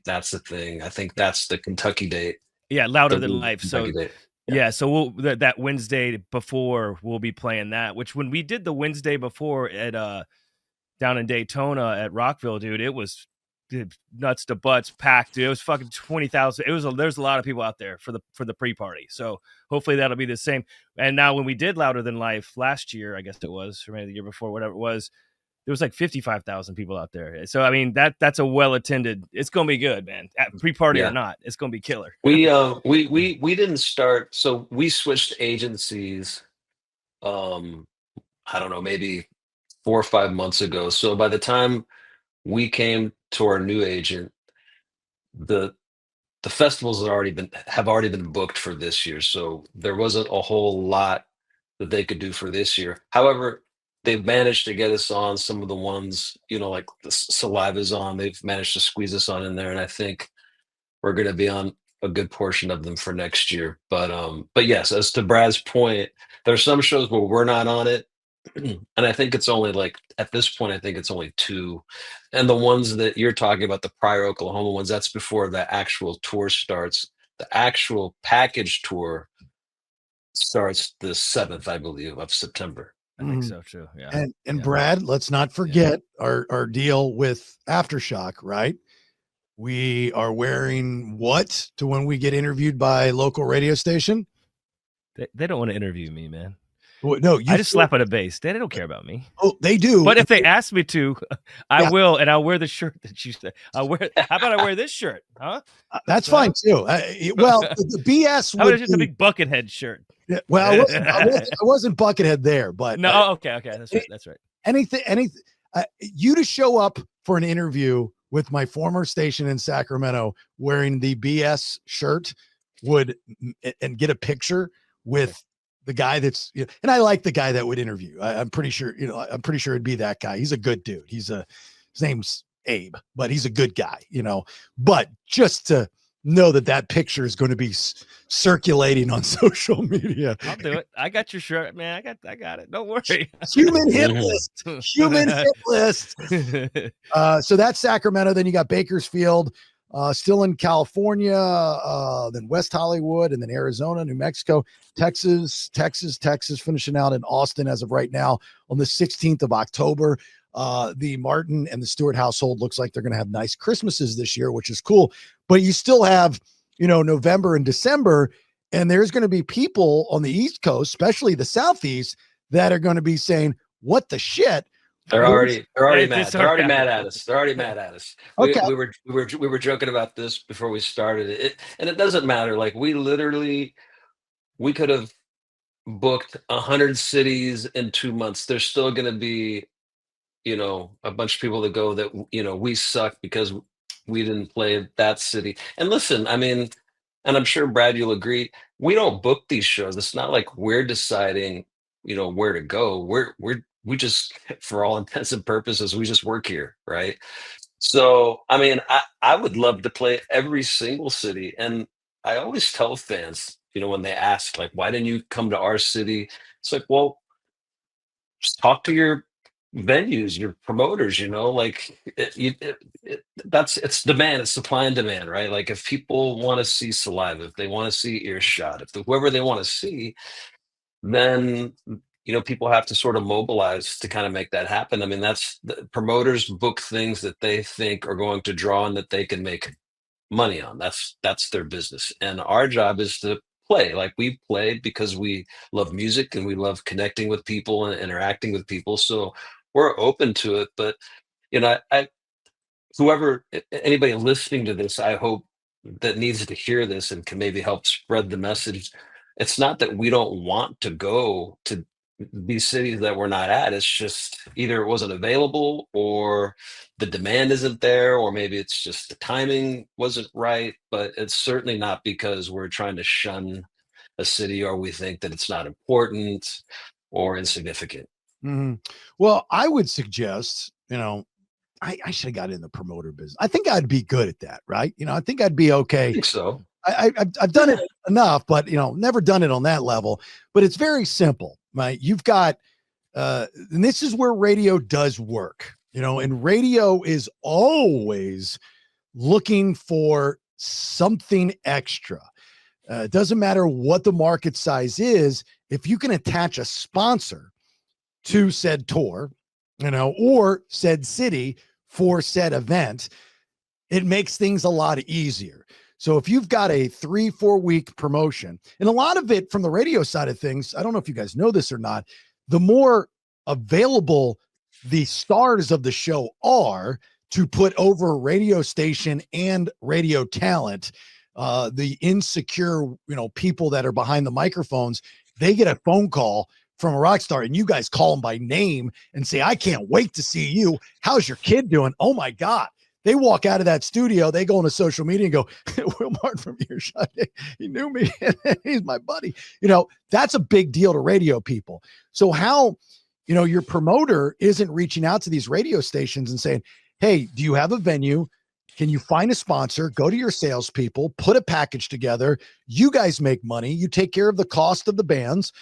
that's the thing. I think that's the Kentucky date. Yeah, Louder The Than new Life. Kentucky So date. yeah, so that Wednesday before we'll be playing that. Which when we did the Wednesday before at down in Daytona at Rockville, dude, it was nuts to butts packed. Dude. It was fucking 20,000. There's a lot of people out there for the pre-party. So hopefully that'll be the same. And now when we did Louder Than Life last year, I guess it was, or maybe the year before, whatever it was, there was like 55,000 people out there. So I mean that's a well attended. It's gonna be good, man. Pre-party or Yeah. not, it's gonna be killer. We didn't start. So we switched agencies. Um, I don't know, maybe 4 or 5 months ago. So by the time we came to our new agent, the festivals have already been booked for this year. So there wasn't a whole lot that they could do for this year. However, they've managed to get us on some of the ones, like the Saliva's on. They've managed to squeeze us on in there, and I think we're going to be on a good portion of them for next year. But yes, as to Brad's point, there's some shows where we're not on it. And I think it's only like at this point, I think it's only 2. And the ones that you're talking about, the prior Oklahoma ones, that's before the actual tour starts. The actual package tour starts the 7th, I believe, of September. I think so too. Yeah. And Brad, let's not forget our deal with Aftershock, right? We are wearing what to when we get interviewed by local radio station? They don't want to interview me, man. No, I just slap on a bass. They don't care about me. Oh, they do. But if they ask me to, I will, and I'll wear the shirt that you said. How about I wear this shirt? Huh? That's fine too. Well, the BS. How about just a big Buckethead shirt? Yeah, well, I wasn't Buckethead there, but no. Okay, that's right. Anything. You to show up for an interview with my former station in Sacramento wearing the BS shirt and get a picture with the guy that's, and I like the guy that would interview. I'm pretty sure, it'd be that guy. He's a good dude. His name's Abe, but he's a good guy, but just to know that picture is going to be circulating on social media. I'll do it. I got your shirt, man. I got it. Don't worry. Human hit list. Human hit list. So that's Sacramento. Then you got Bakersfield, still in California, then West Hollywood, and then Arizona, New Mexico, Texas, finishing out in Austin as of right now on the 16th of October. The Martin and the Stewart household looks like they're going to have nice Christmases this year, which is cool. But you still have, November and December, and there's going to be people on the East Coast, especially the Southeast, that are going to be saying, "What the shit." They're already mad. They're already mad at us. Okay. We were joking about this before we started it, and it doesn't matter. Like we could have booked 100 cities in 2 months. There's still going to be, a bunch of people that go that we suck because we didn't play that city. And listen, I mean, and I'm sure Brad, you'll agree, we don't book these shows. It's not like we're deciding, where to go. We just, for all intents and purposes, we just work here, right? So, I mean, I would love to play every single city. And I always tell fans, when they ask, like, why didn't you come to our city? It's like, well, just talk to your venues, your promoters, like it's demand, it's supply and demand, right? Like if people want to see Saliva, if they want to see Earshot, if whoever they want to see, then people have to sort of mobilize to kind of make that happen. I mean, that's the promoters book things that they think are going to draw and that they can make money on. That's their business, and our job is to play. Like we play because we love music and we love connecting with people and interacting with people. So we're open to it. But I whoever anybody listening to this, I hope that needs to hear this and can maybe help spread the message. It's not that we don't want to go to these cities that we're not at. It's just either it wasn't available or the demand isn't there, or maybe it's just the timing wasn't right. But it's certainly not because we're trying to shun a city or we think that it's not important or insignificant. Mhm. Well, I would suggest, I should have got in the promoter business. I think I'd be good at that, right? I think I'd be I okay. think so. I've done it enough, but never done it on that level. But it's very simple, right? You've got, and this is where radio does work, and radio is always looking for something extra. It doesn't matter what the market size is. If you can attach a sponsor to said tour, or said city for said event, it makes things a lot easier. So if you've got a 3-4 week promotion, and a lot of it from the radio side of things, I don't know if you guys know this or not, the more available the stars of the show are to put over radio station and radio talent, the insecure, people that are behind the microphones, they get a phone call from a rock star and you guys call them by name and say, I can't wait to see you. How's your kid doing? Oh my God. They walk out of that studio, they go into social media and go, Will Martin from Earshot, he knew me. He's my buddy. That's a big deal to radio people. So how, your promoter isn't reaching out to these radio stations and saying, hey, do you have a venue? Can you find a sponsor? Go to your salespeople, put a package together. You guys make money. You take care of the cost of the bands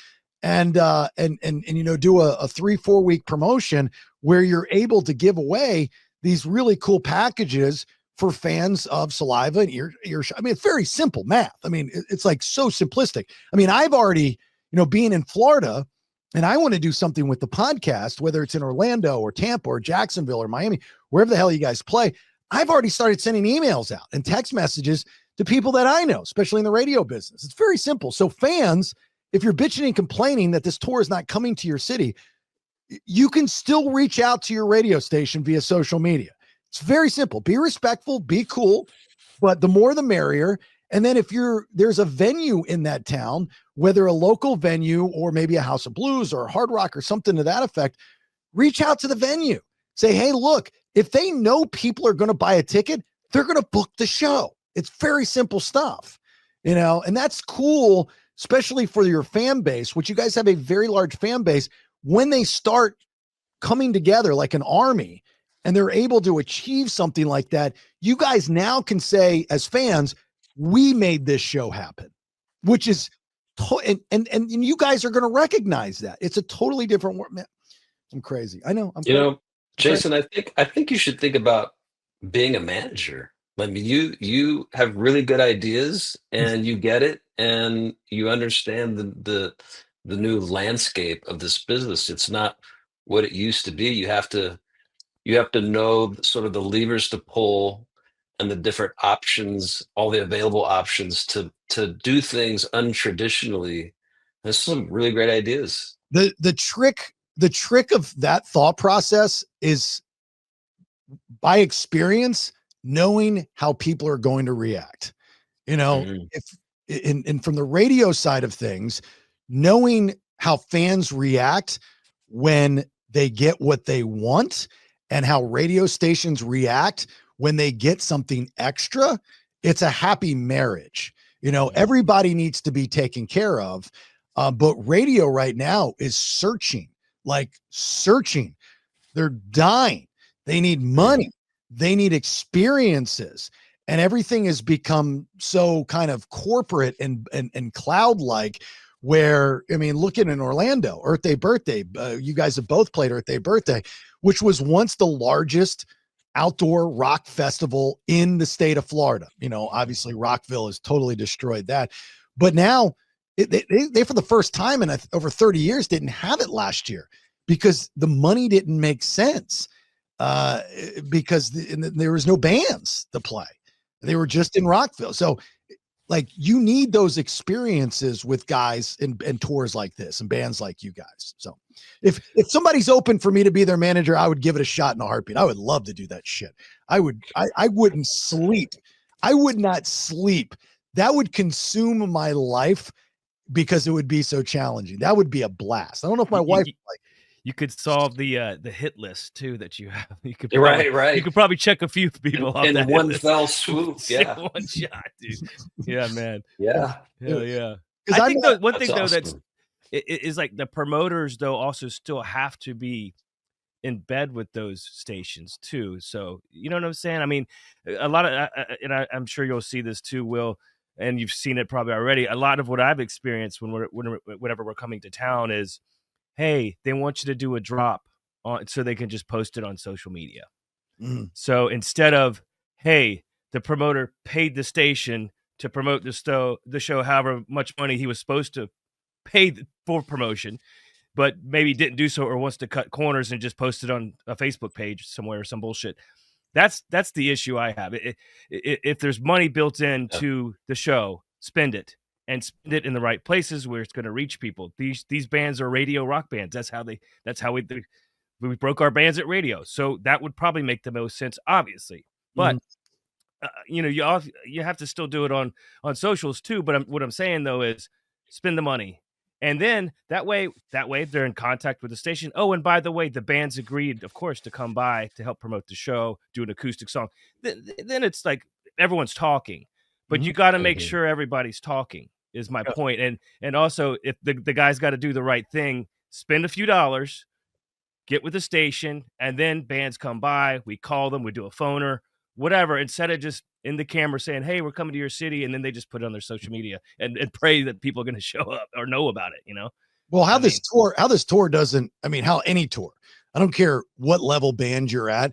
and do a 3-4 week promotion where you're able to give away these really cool packages for fans of Saliva and Earshot. I mean, it's very simple math. I mean, it's like so simplistic. I mean, I've already, being in Florida and I want to do something with the podcast, whether it's in Orlando or Tampa or Jacksonville or Miami, wherever the hell you guys play, I've already started sending emails out and text messages to people that I know, especially in the radio business. It's very simple. So fans, if you're bitching and complaining that this tour is not coming to your city, you can still reach out to your radio station via social media. It's very simple. Be respectful, be cool, but the more the merrier. And then if there's a venue in that town, whether a local venue or maybe a House of Blues or a Hard Rock or something to that effect, reach out to the venue. Say, hey, look, if they know people are going to buy a ticket, they're going to book the show. It's very simple stuff, and that's cool, especially for your fan base, which you guys have a very large fan base. When they start coming together like an army and they're able to achieve something like that, you guys now can say as fans, we made this show happen, which is, and you guys are going to recognize that. It's a totally different world. Man, I'm crazy. I know. Jason, I think you should think about being a manager. I mean, you have really good ideas and you get it and you understand the new landscape of this business. It's not what it used to be. You have to know sort of the levers to pull and the different options, all the available options to do things untraditionally. There's some really great ideas. The trick of that thought process is, by experience, knowing how people are going to react. If and from the radio side of things, knowing how fans react when they get what they want and how radio stations react when they get something extra, it's a happy marriage. Everybody needs to be taken care of. But radio right now is searching. They're dying. They need money. They need experiences. And everything has become so kind of corporate and cloud-like, where, I mean, look at in Orlando, Earth Day Birthday. You guys have both played Earth Day Birthday, which was once the largest outdoor rock festival in the state of Florida. Obviously Rockville has totally destroyed that. But now they for the first time in over 30 years didn't have it last year because the money didn't make sense, because there was no bands to play. They were just in Rockville. So like you need those experiences with guys and tours like this and bands like you guys. So if somebody's open for me to be their manager, I would give it a shot in a heartbeat. I would love to do that shit. I wouldn't sleep. I would not sleep. That would consume my life because it would be so challenging. That would be a blast. I don't know if my wife like. You could solve the hit list too that you have. You could Right. You could probably check a few people off in that one list. fell swoop. Yeah, one shot, dude. Yeah, man. yeah. Hell yeah. Because I think one thing though awesome. is like the promoters though also still have to be in bed with those stations too. So you know what I'm saying? I mean, a lot of and I'm sure you'll see this too, Will, and you've seen it probably already. A lot of what I've experienced whenever we're coming to town is, hey, they want you to do a drop on so they can just post it on social media. So instead of, hey, the promoter paid the station to promote the show however much money he was supposed to pay for promotion, but maybe didn't do so or wants to cut corners and just post it on a Facebook page somewhere or some bullshit. That's the issue I have. If there's money built into the show, spend it. And spend it in the right places where it's going to reach people. These bands are radio rock bands. That's how we broke our bands at radio. So that would probably make the most sense, obviously. But you know, you have to still do it on socials too. But what I'm saying though is spend the money, and then that way they're in contact with the station. Oh, and by the way, the bands agreed, of course, to come by to help promote the show, do an acoustic song. Then it's like everyone's talking, but you got to make sure everybody's talking. Is my point. And also if the guy's got to do the right thing, spend a few dollars, get with the station, and then bands come by, we call them, we do a phoner, whatever, instead of just in the camera saying, hey, we're coming to your city, and then they just put it on their social media and pray that people are going to show up or know about it, you know? Well, how this tour doesn't, I mean, how any tour, I don't care what level band you're at,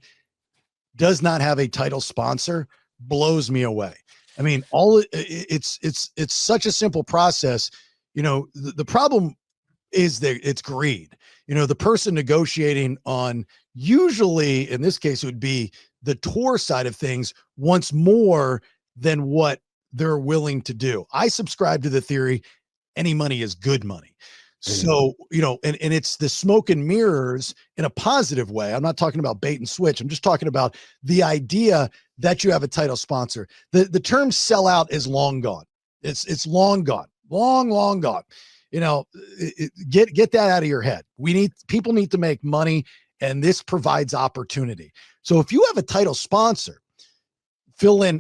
does not have a title sponsor blows me away. I mean, it's such a simple process. You know, the problem is that it's greed. You know, the person negotiating on, usually in this case, it would be the tour side of things, wants more than what they're willing to do. I subscribe to the theory, any money is good money. So, you know, and it's the smoke and mirrors in a positive way. I'm not talking about bait and switch. I'm just talking about the idea that you have a title sponsor. The term sellout is long gone. It's long gone, long gone. You know, get that out of your head. People need to make money, and this provides opportunity. So if you have a title sponsor, fill in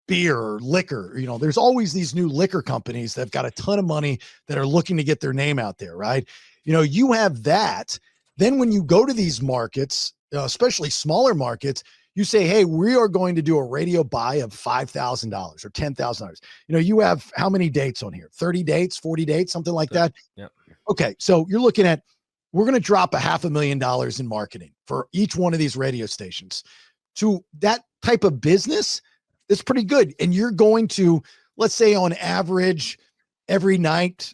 beer or liquor, you know, there's always these new liquor companies that have got a ton of money that are looking to get their name out there, right? You know, you have that. Then when you go to these markets, especially smaller markets, you say, hey, we are going to do a radio buy of $5,000 or $10,000. You know, you have how many dates on here? 30 dates, 40 dates, something like that. Yeah. Okay. So you're looking at, we're going to drop $500,000 in marketing for each one of these radio stations. To that type of business, it's pretty good. And you're going to, let's say on average, every night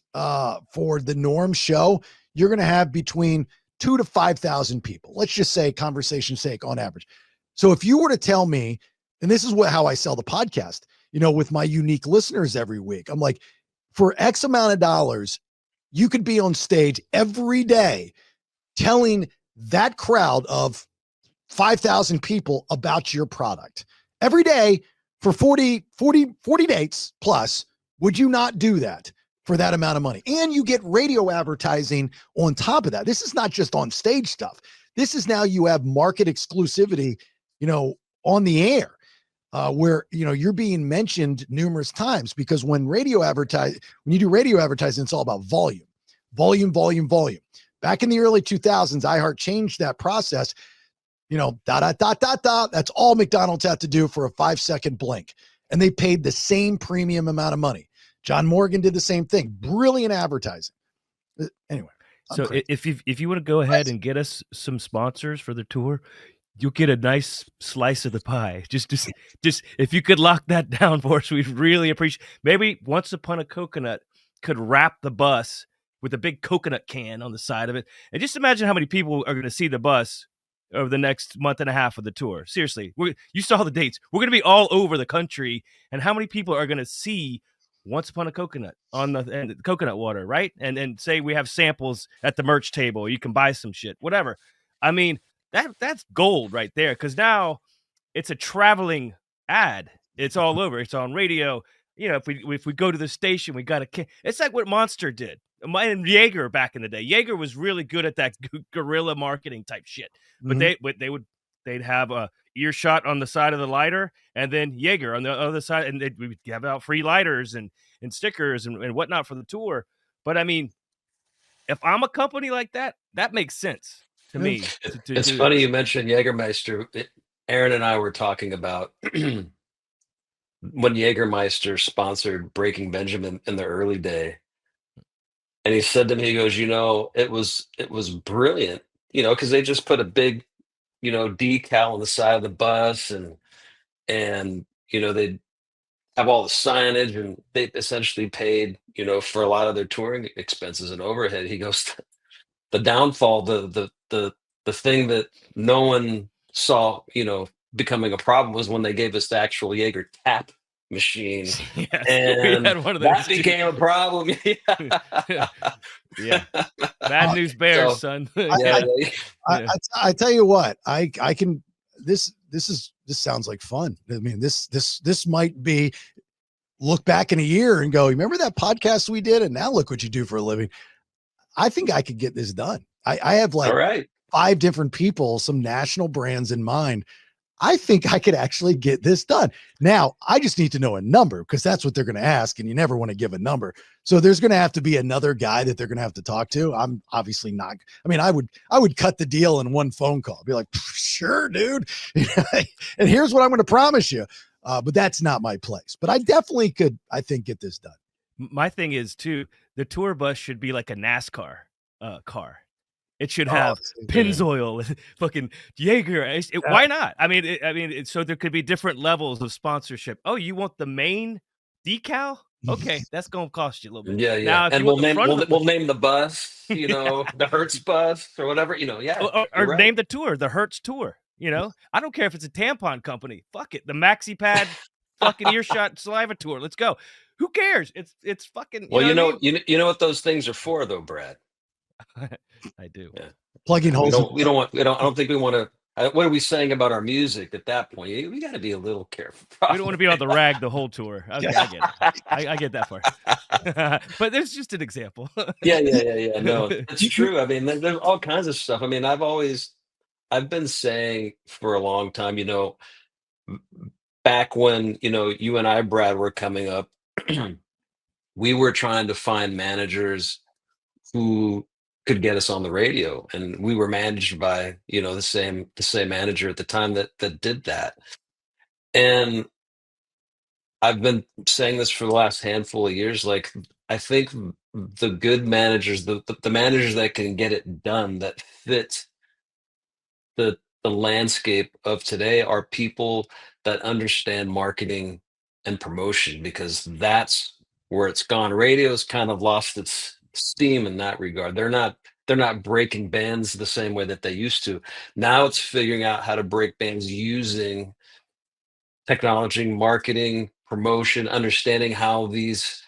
for the Norm show, you're going to have between 2,000 to 5,000 people. Let's just say, conversation's sake, on average. So if you were to tell me, and this is how I sell the podcast, you know, with my unique listeners every week, I'm like, for X amount of dollars, you could be on stage every day telling that crowd of 5,000 people about your product every day for 40 dates plus. Would you not do that for that amount of money? And you get radio advertising on top of that. This is not just on stage stuff. This is now you have market exclusivity, you know, on the air, where, you know, you're being mentioned numerous times, because when you do radio advertising, it's all about volume. Back in the early 2000s, iHeart changed that process. You know, that's all McDonald's had to do for a 5-second blink. And they paid the same premium amount of money. John Morgan did the same thing. Brilliant advertising. Anyway. So if you want to go ahead and get us some sponsors for the tour, you'll get a nice slice of the pie. Just if you could lock that down for us, we'd really appreciate. Maybe Once Upon a Coconut could wrap the bus with a big coconut can on the side of it. And just imagine how many people are going to see the bus over the next month and a half of the tour. Seriously, you saw the dates. We're going to be all over the country. And how many people are going to see Once Upon a Coconut on the coconut water, right? And say we have samples at the merch table. You can buy some shit, whatever. I mean, that's gold right there, because now it's a traveling ad. It's all over. It's on radio. You know, if we go to the station, we got to. It's like what Monster did and Jaeger back in the day. Jaeger was really good at that guerrilla marketing type shit. But they'd have a Earshot on the side of the lighter, and then Jaeger on the other side, and we'd give out free lighters and stickers and whatnot for the tour. But I mean, if I'm a company like that, that makes sense to me. It's do funny this. you mentioned Jägermeister. Aaron and I were talking about when Jägermeister sponsored Breaking Benjamin in the early day. And he said to me, he goes, it was brilliant, because they just put a big, decal on the side of the bus, and they'd have all the signage, and they essentially paid, for a lot of their touring expenses and overhead. He goes, the downfall, the thing that no one saw, becoming a problem was when they gave us the actual Jaeger tap machine, Yes, we and had one of that those too. became a problem. Yeah, bad news bears, So, son. I tell you what, I can. This sounds like fun. I mean, this might be. Look back in a year and go, remember that podcast we did, and now look what you do for a living. I think I could get this done. I have like all right. 5 different people, some national brands in mind. I think I could actually get this done. Now, I just need to know a number, because that's what they're going to ask, and you never want to give a number. So there's going to have to be another guy that they're going to have to talk to. I'm obviously not. I mean, I would cut the deal in one phone call. Be like, sure, dude. And here's what I'm going to promise you. But that's not my place. But I definitely could, I think, get this done. My thing is too, the tour bus should be like a NASCAR car. It should have Pennzoil, fucking Jaeger. Why not? I mean, so there could be different levels of sponsorship. Oh, you want the main decal? Okay, that's gonna cost you a little bit. Yeah. Now, if And you we'll want we'll name the bus, the Hertz bus or whatever, Yeah. or right. name the tour the Hertz Tour. I don't care if it's a tampon company. Fuck it, the Maxi Pad, fucking Earshot Saliva Tour. Let's go. Who cares? It's fucking. Well, you know you know what those things are for, though, Brad. I do. Yeah. Plugging holes. I don't think we want to. What are we saying about our music at that point? We got to be a little careful. We don't want to be on the rag the whole tour. Okay, I get it. I get that part. But there's just an example. Yeah. No, it's true. I mean, there's all kinds of stuff. I mean, I've been saying for a long time, back when, you and I, Brad, were coming up, we were trying to find managers who could get us on the radio, and we were managed by the same manager at the time that did that. And I've been saying this for the last handful of years, like, I think the good managers, the managers that can get it done, that fit the landscape of today, are people that understand marketing and promotion, because that's where it's gone. Radio's kind of lost its steam in that regard. They're not breaking bands the same way that they used to. Now it's figuring out how to break bands using technology, marketing, promotion, understanding how these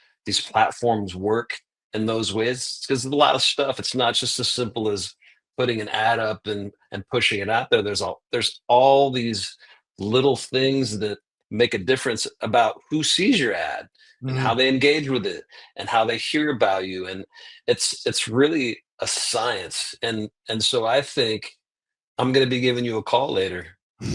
platforms work in those ways. Because a lot of stuff, it's not just as simple as putting an ad up and pushing it out there. There's all these little things that make a difference about who sees your ad and how they engage with it and how they hear about you. And it's really a science. And so I think I'm going to be giving you a call later,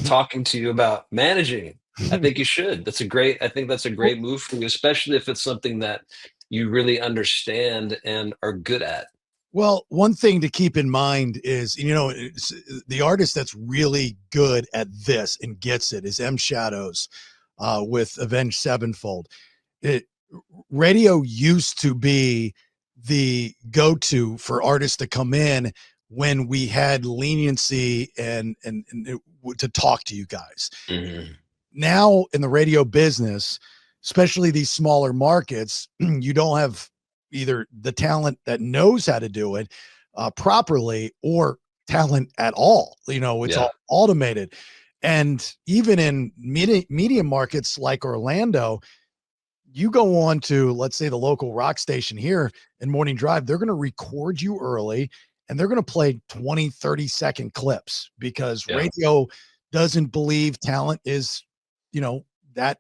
talking to you about managing. I think you should. I think that's a great move for you, especially if it's something that you really understand and are good at. Well, one thing to keep in mind is, the artist that's really good at this and gets it is M Shadows with Avenged Sevenfold. Radio used to be the go-to for artists to come in when we had leniency and to talk to you guys. Mm-hmm. Now in the radio business, especially these smaller markets, you don't have either the talent that knows how to do it properly or talent at all. It's all automated. And even in medium markets like Orlando, you go on to, let's say, the local rock station here in Morning Drive, they're going to record you early and they're going to play 20, 30-second clips because Yeah. radio doesn't believe talent is, that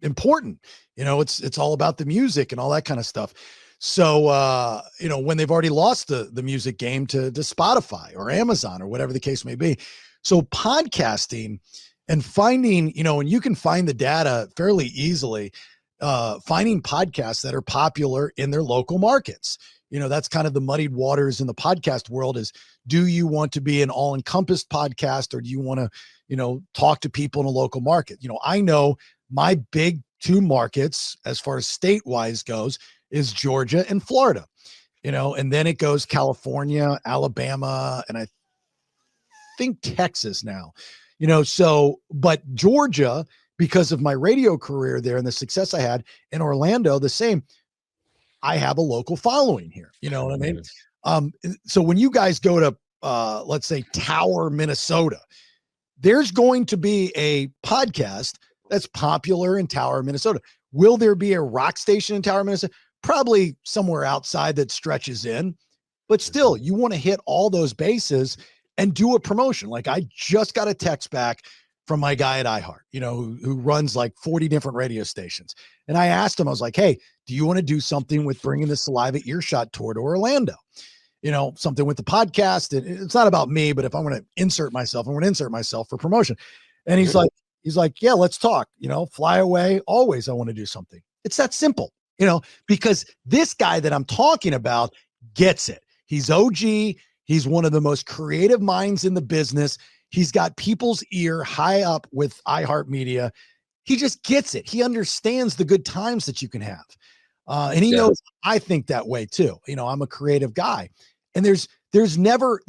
important. It's all about the music and all that kind of stuff. So, when they've already lost the music game to Spotify or Amazon or whatever the case may be. So podcasting and finding, and you can find the data fairly easily, finding podcasts that are popular in their local markets. That's kind of the muddied waters in the podcast world is, do you want to be an all-encompassed podcast or do you want to, talk to people in a local market? I know my big two markets as far as state-wise goes is Georgia and Florida, and then it goes California, Alabama, and I think Texas now, but Georgia, because of my radio career there and the success I had in Orlando, the same, I have a local following here. You know what I mean? So when you guys go to, let's say Tower, Minnesota, there's going to be a podcast that's popular in Tower, Minnesota. Will there be a rock station in Tower, Minnesota? Probably somewhere outside that stretches in, but still you want to hit all those bases and do a promotion. Like I just got a text back from my guy at iHeart, who runs like 40 different radio stations. And I asked him, I was like, hey, do you want to do something with bringing the Saliva Earshot tour to Orlando? Something with the podcast. It's not about me, but if I'm going to insert myself, I'm going to insert myself for promotion. And he's like, yeah, let's talk, fly away. Always. I want to do something. It's that simple, because this guy that I'm talking about gets it. He's OG. He's one of the most creative minds in the business. He's got people's ear high up with iHeartMedia. He just gets it. He understands the good times that you can have. And he knows I think that way too. I'm a creative guy, and there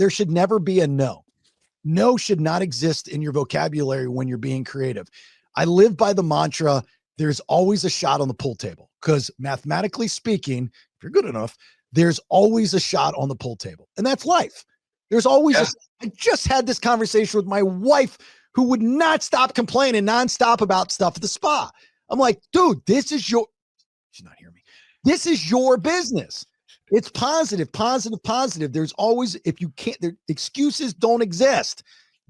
should never be a no. No should not exist in your vocabulary when you're being creative. I live by the mantra, there's always a shot on the pool table, because mathematically speaking, if you're good enough, there's always a shot on the pool table. And that's life. There's always I just had this conversation with my wife who would not stop complaining nonstop about stuff at the spa. I'm like, dude, she's not hearing me. This is your business. It's positive, positive, positive. There's always, if you can't, excuses don't exist.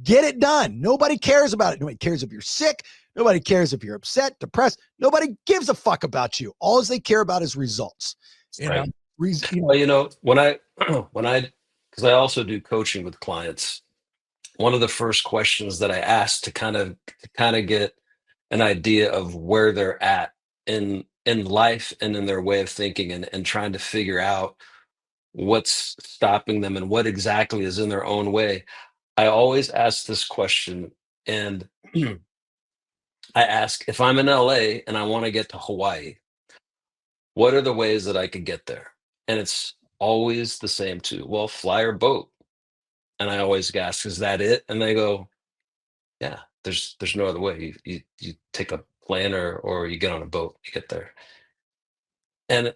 Get it done. Nobody cares about it. Nobody cares if you're sick. Nobody cares if you're upset, depressed. Nobody gives a fuck about you. All they care about is results. Right. Well, when I, because I also do coaching with clients, one of the first questions that I ask to kind of get an idea of where they're at in life and in their way of thinking, and trying to figure out what's stopping them and what exactly is in their own way. I always ask this question, and I ask, if I'm in LA and I want to get to Hawaii, what are the ways that I could get there? And it's always the same too. Well, fly or boat. And I always ask, is that it? And they go, yeah, there's no other way. You take a plane or you get on a boat, you get there. And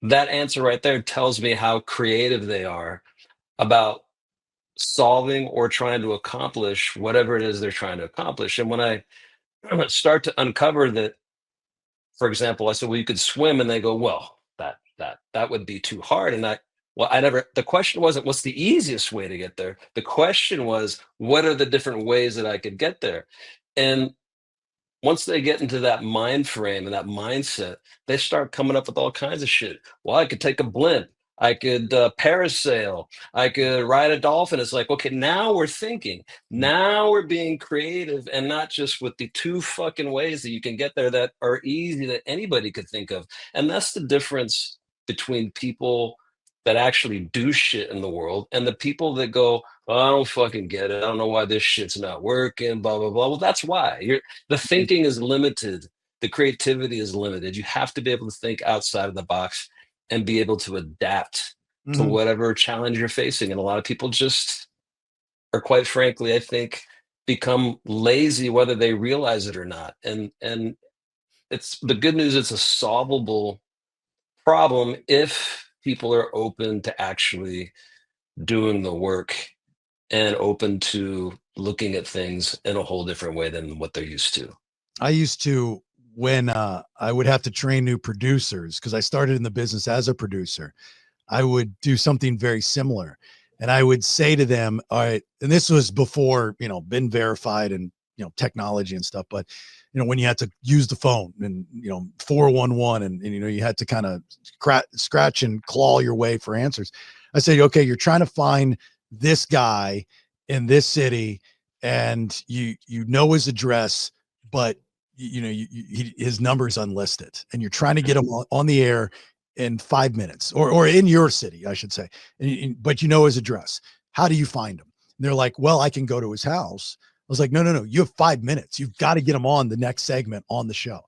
that answer right there tells me how creative they are about solving or trying to accomplish whatever it is they're trying to accomplish. And when I start to uncover that, for example, I said, well, you could swim, and they go, well, that would be too hard. And the question wasn't what's the easiest way to get there. The question was, what are the different ways that I could get there? And once they get into that mind frame and that mindset, they start coming up with all kinds of shit. Well, I could take a blimp. I could parasail. I could ride a dolphin. It's like, okay, now we're thinking. Now we're being creative, and not just with the two fucking ways that you can get there that are easy that anybody could think of. And that's the difference between people that actually do shit in the world and the people that go, oh, I don't fucking get it. I don't know why this shit's not working, blah, blah, blah. Well, that's why. The thinking is limited. The creativity is limited. You have to be able to think outside of the box and be able to adapt to whatever challenge you're facing. And a lot of people just are, quite frankly, I think, become lazy whether they realize it or not. And it's the good news, it's a solvable problem if people are open to actually doing the work and open to looking at things in a whole different way than what they're used to. I used to when I would have to train new producers, because I started in the business as a producer, I would do something very similar. And I would say to them, all right, and this was before, been verified and, technology and stuff. But, when you had to use the phone and, 411 and you had to kind of scratch and claw your way for answers. I say, okay, you're trying to find this guy in this city and you know his address, but his number's unlisted and you're trying to get him on the air in 5 minutes or in your city, I should say. But his address. How do you find him? And they're like, well, I can go to his house. I was like, no. You have 5 minutes. You've got to get him on the next segment on the show.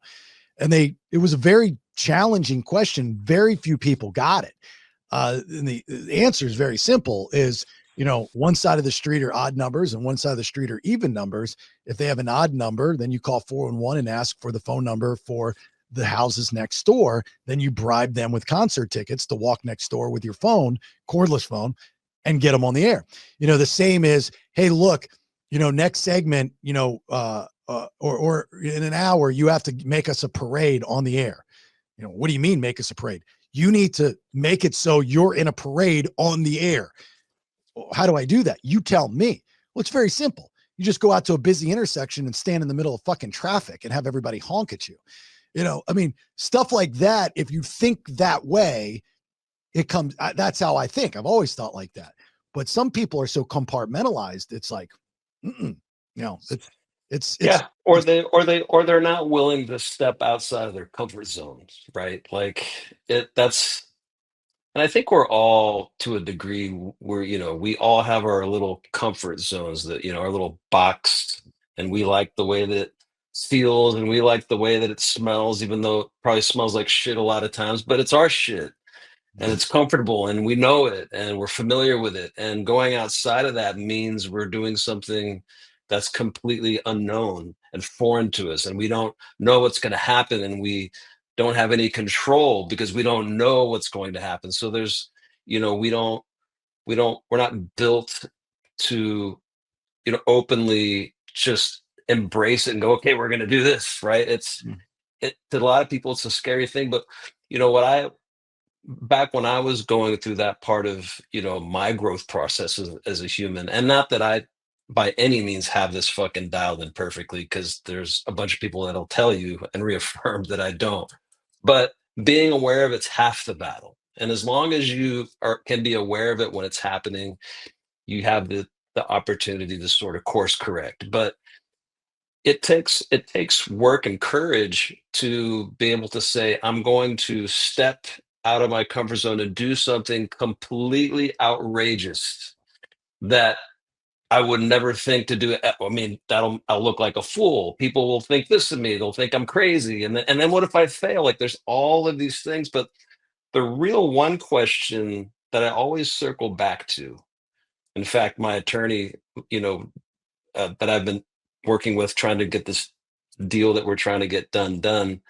And it was a very challenging question. Very few people got it. And the answer is very simple is, one side of the street are odd numbers and one side of the street are even numbers. If they have an odd number, then you call 411 and ask for the phone number for the houses next door. Then you bribe them with concert tickets to walk next door with your phone, cordless phone, and get them on the air. The same is, hey, look, next segment, or in an hour, you have to make us a parade on the air. What do you mean make us a parade? You need to make it so you're in a parade on the air. How do I do that? You tell me. Well, it's very simple. You just go out to a busy intersection and stand in the middle of fucking traffic and have everybody honk at you. Stuff like that. If you think that way, it comes, that's how I think. I've always thought like that. But some people are so compartmentalized. It's like, Yeah, or they're not willing to step outside of their comfort zones, right? Like that's, and I think we're all to a degree where, we all have our little comfort zones that, our little box, and we like the way that it feels and we like the way that it smells, even though it probably smells like shit a lot of times, but it's our shit and it's comfortable and we know it and we're familiar with it. And going outside of that means we're doing something that's completely unknown and foreign to us. And we don't know what's going to happen. And we don't have any control because we don't know what's going to happen. So there's, we're not built to, openly just embrace it and go, okay, we're going to do this. Right. To a lot of people, it's a scary thing, but back when I was going through that part of, my growth process as a human, and not that I by any means have this fucking dialed in perfectly, because there's a bunch of people that'll tell you and reaffirm that I don't. But being aware of it's half the battle. And as long as you can be aware of it when it's happening, you have the opportunity to sort of course correct. But it takes work and courage to be able to say, I'm going to step out of my comfort zone and do something completely outrageous that I would never think to do. I mean, I'll look like a fool. People will think this of me. They'll think I'm crazy. And then what if I fail? Like there's all of these things. But the real one question that I always circle back to, in fact, my attorney, that I've been working with trying to get this deal that we're trying to get done.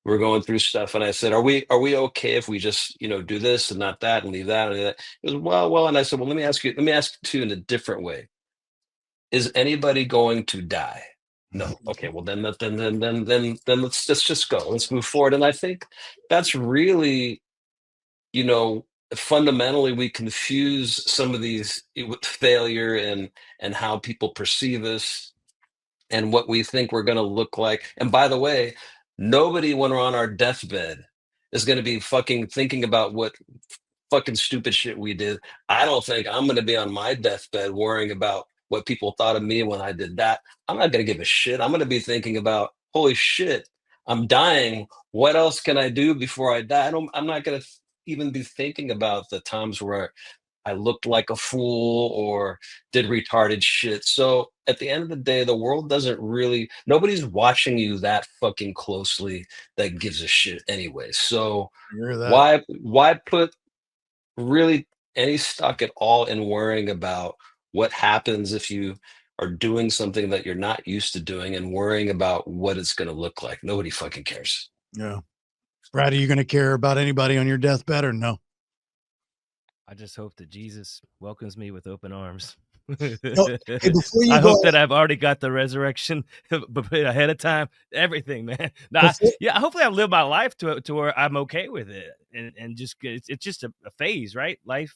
We're going through stuff, and I said, "Are we okay if we just do this and not that and leave that and that?" He goes, "Well," and I said, "Well, let me ask you in a different way. Is anybody going to die?" No. Okay. Well, then let's just go. Let's move forward. And I think that's really, you know, fundamentally we confuse some of these with failure and how people perceive us and what we think we're going to look like. And by the way, nobody when we're on our deathbed is going to be fucking thinking about what fucking stupid shit we did. I don't think I'm going to be on my deathbed worrying about what people thought of me when I did that. I'm not going to give a shit. I'm going to be thinking about, holy shit, I'm dying. What else can I do before I die? I'm not going to even be thinking about the times where I looked like a fool or did retarded shit. So at the end of the day, the world doesn't really, nobody's watching you that fucking closely that gives a shit anyway. So why put really any stock at all in worrying about what happens if you are doing something that you're not used to doing and worrying about what it's going to look like? Nobody fucking cares. Yeah. Brad, are you going to care about anybody on your deathbed or no? I just hope that Jesus welcomes me with open arms. Hey, before you I go, hope that I've already got the resurrection ahead of time. Everything, man. Nah, before, yeah. Hopefully, I've lived my life to where I'm okay with it, and just it's just a phase, right? Life,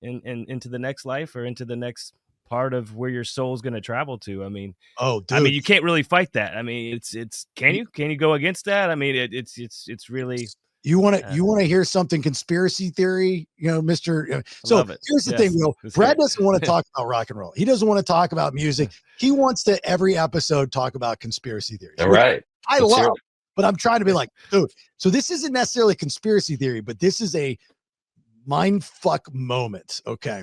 and into the next life or into the next part of where your soul's going to travel to. oh, I mean, dude, you can't really fight that. I mean, it's can you go against that? I mean, it's really you want to hear something conspiracy theory, Mister. I So love it. here's the thing, Yes, Will. let's hear Brad it. doesn't want to talk about rock and roll. He doesn't want to talk about music. He wants to every episode talk about conspiracy theories, All which right. I Let's hear love. it. But I'm trying to be like, dude. So this isn't necessarily a conspiracy theory, but this is a mind fuck moment. Okay.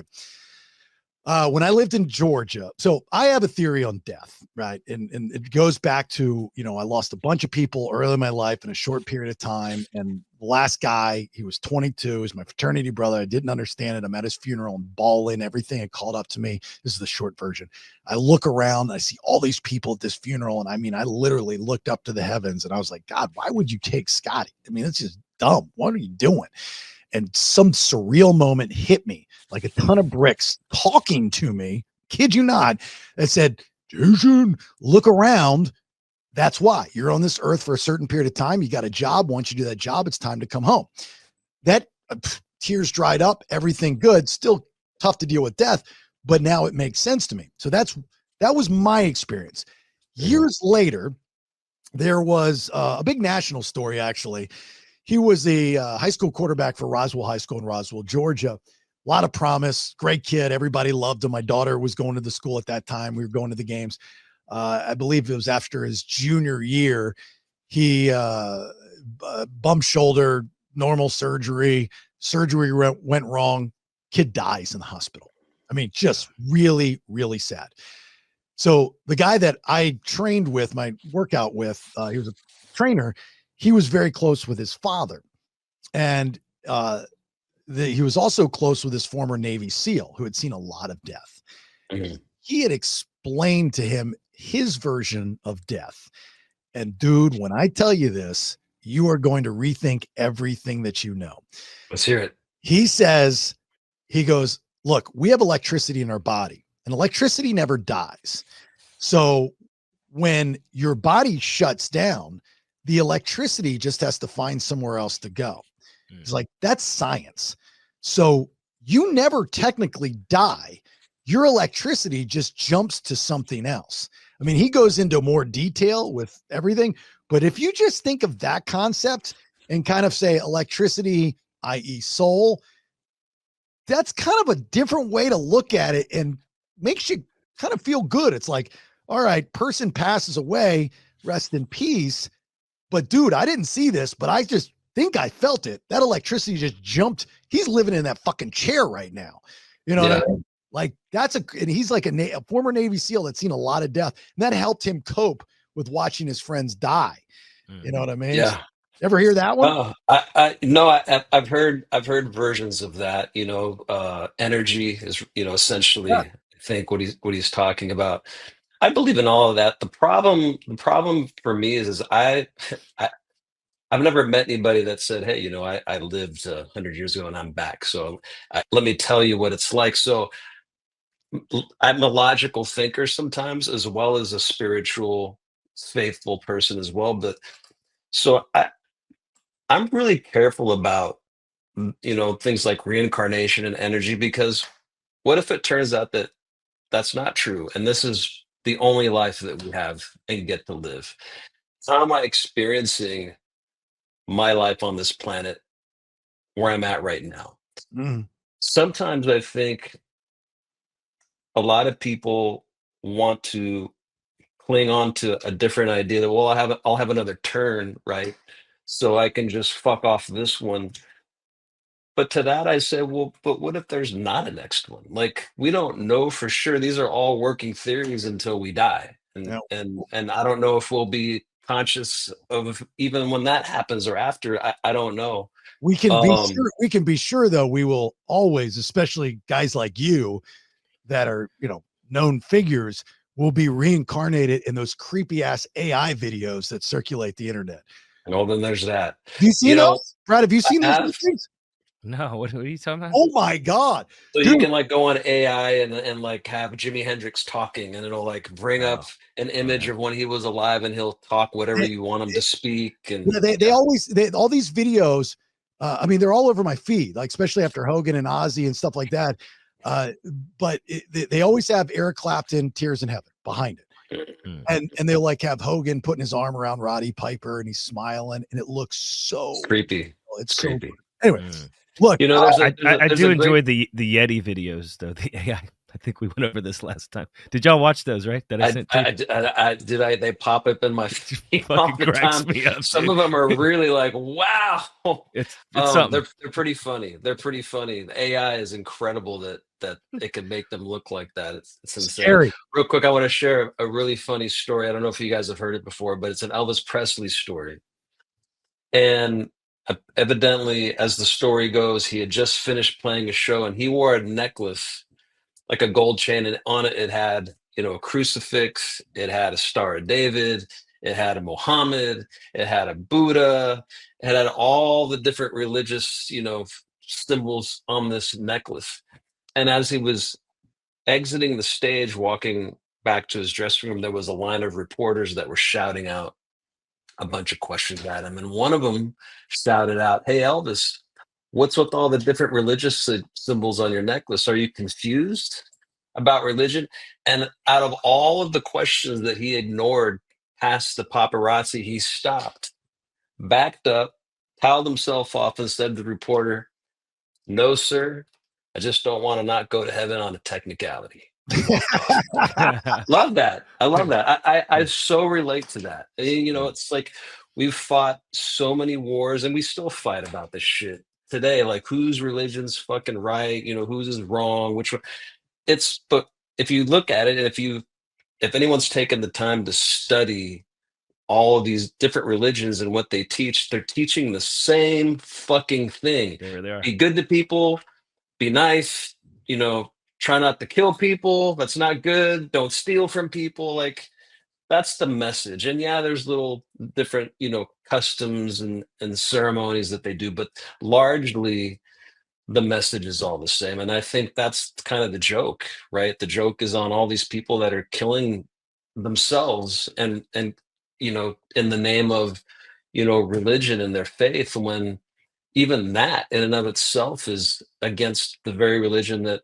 When I lived in Georgia, so I have a theory on death, right? And it goes back to, I lost a bunch of people early in my life in a short period of time. And the last guy, he was 22, he was my fraternity brother. I didn't understand it. I'm at his funeral and bawling, everything had called up to me. This is the short version. I look around, I see all these people at this funeral. And I mean, I literally looked up to the heavens and I was like, God, why would you take Scotty? I mean, it's just dumb. What are you doing? And some surreal moment hit me like a ton of bricks talking to me, kid you not, that said, Jason, look around. That's why you're on this earth for a certain period of time. You got a job. Once you do that job, it's time to come home. That tears dried up, everything good, still tough to deal with death, but now it makes sense to me. So that was my experience. Years later, there was a big national story, actually. He was the high school quarterback for Roswell High School in Roswell, Georgia. A lot of promise, great kid. Everybody loved him. My daughter was going to the school at that time. We were going to the games. I believe it was after his junior year. He bum shoulder, normal surgery. Surgery went wrong. Kid dies in the hospital. I mean, just really, really sad. So the guy that I trained with, my workout with, he was a trainer. He was very close with his father. And he was also close with his former Navy SEAL who had seen a lot of death. Mhm. He had explained to him his version of death. And dude, when I tell you this, you are going to rethink everything that you know. Let's hear it. He says, he goes, look, we have electricity in our body and electricity never dies. So when your body shuts down, the electricity just has to find somewhere else to go. It's like, that's science. So you never technically die. Your electricity just jumps to something else. I mean, he goes into more detail with everything, but if you just think of that concept and kind of say electricity, i.e. soul, that's kind of a different way to look at it and makes you kind of feel good. It's like, all right, person passes away, rest in peace. But dude, I didn't see this, but I just think I felt it. That electricity just jumped. He's living in that fucking chair right now. You know what I mean? Like and he's like a former Navy SEAL that's seen a lot of death, and that helped him cope with watching his friends die. You know what I mean? Yeah. Ever hear that one? Oh, I no, I've heard versions of that. Energy is, Yeah. essentially, I think what he's talking about. I believe in all of that. The problem for me is I I've never met anybody that said, "Hey, I lived 100 years ago and I'm back." So let me tell you what it's like. So I'm a logical thinker sometimes, as well as a spiritual, faithful person as well. But so I'm really careful about things like reincarnation and energy, because what if it turns out that that's not true and this is the only life that we have and get to live? How am I experiencing my life on this planet where I'm at right now? Mm. Sometimes I think a lot of people want to cling on to a different idea that, well, I'll have another turn, right? So I can just fuck off this one. But to that, I say, well, but what if there's not a next one? Like, we don't know for sure. These are all working theories until we die, and Yeah. and I don't know if we'll be conscious of even when that happens or after. I don't know. We can be Um, sure. We can be sure, though. We will always, especially guys like you that are, known figures, will be reincarnated in those creepy ass AI videos that circulate the internet. well, then there's that. Have you You seen know, those, Brad? Have you I seen those have things? No, what are you talking about? Oh my God, So you dude! can like go on AI and like have Jimi Hendrix talking, and it'll like bring up Oh, an image okay. of when he was alive, and he'll talk whatever It, you want him to speak. And yeah, they always all these videos. I mean, they're all over my feed, like especially after Hogan and Ozzy and stuff like that. But they always have Eric Clapton, "Tears in Heaven" behind it, Hmm. and they'll like have Hogan putting his arm around Roddy Piper, and he's smiling, and it looks so. it's creepy. It's It's so. creepy. Anyway, Hmm. look, You know, I there's do a great. enjoy the Yeti videos though. The AI. I think we went over this last time. Did y'all watch those? Right, that I sent to you. They pop up in my feed all Fucking the cracks time. me up, Some dude. of them are really like, wow. It's something. They're pretty funny. They're pretty funny. The AI is incredible that it can make them look like that. It's insane. scary. Real quick, I want to share a really funny story. I don't know if you guys have heard it before, but it's an Elvis Presley story. And evidently, as the story goes, he had just finished playing a show, and he wore a necklace, like a gold chain, and on it had, a crucifix, it had a Star of David, it had a Muhammad, it had a Buddha, it had all the different religious, symbols on this necklace. And as he was exiting the stage, walking back to his dressing room, there was a line of reporters that were shouting out a bunch of questions at him. And one of them shouted out, "Hey, Elvis, what's with all the different religious symbols on your necklace? Are you confused about religion?" And out of all of the questions that he ignored past the paparazzi, he stopped, backed up, toweled himself off, and said to the reporter, "No, sir, I just don't want to not go to heaven on a technicality." Love that. I love that. I so relate to that. It's like we've fought so many wars, and we still fight about this shit today. Like, whose religion's fucking right? Whose is wrong? Which one? But if you look at it, and if anyone's taken the time to study all of these different religions and what they teach, they're teaching the same fucking thing. There they are. Be good to people, be nice, try not to kill people. That's not good. Don't steal from people. Like, that's the message. And yeah, there's little different, customs and ceremonies that they do, but largely the message is all the same. And I think that's kind of the joke, right? The joke is on all these people that are killing themselves and in the name of, religion and their faith, when even that in and of itself is against the very religion that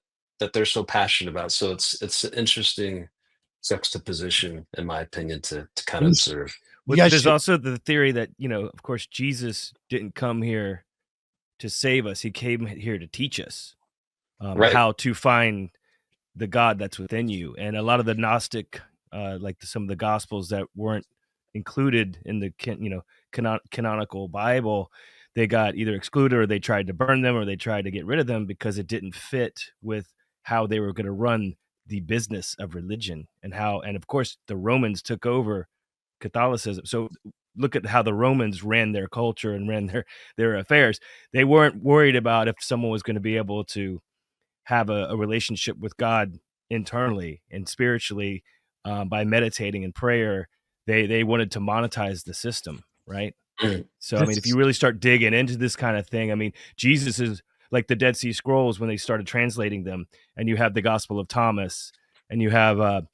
they're so passionate about. So it's an interesting juxtaposition, in my opinion, to kind of observe. You guys There's should, also the theory that, of course, Jesus didn't come here to save us. He came here to teach us Right. how to find the God that's within you. And a lot of the Gnostic, some of the Gospels that weren't included in the canonical Bible, they got either excluded, or they tried to burn them, or they tried to get rid of them because it didn't fit with how they were going to run the business of religion, and of course the Romans took over Catholicism. So look at how the Romans ran their culture and ran their affairs. They weren't worried about if someone was going to be able to have a relationship with God internally and spiritually by meditating and prayer. They wanted to monetize the system, right? So, I mean, if you really start digging into this kind of thing, I mean, Jesus is like the Dead Sea Scrolls when they started translating them, and you have the Gospel of Thomas, and you have,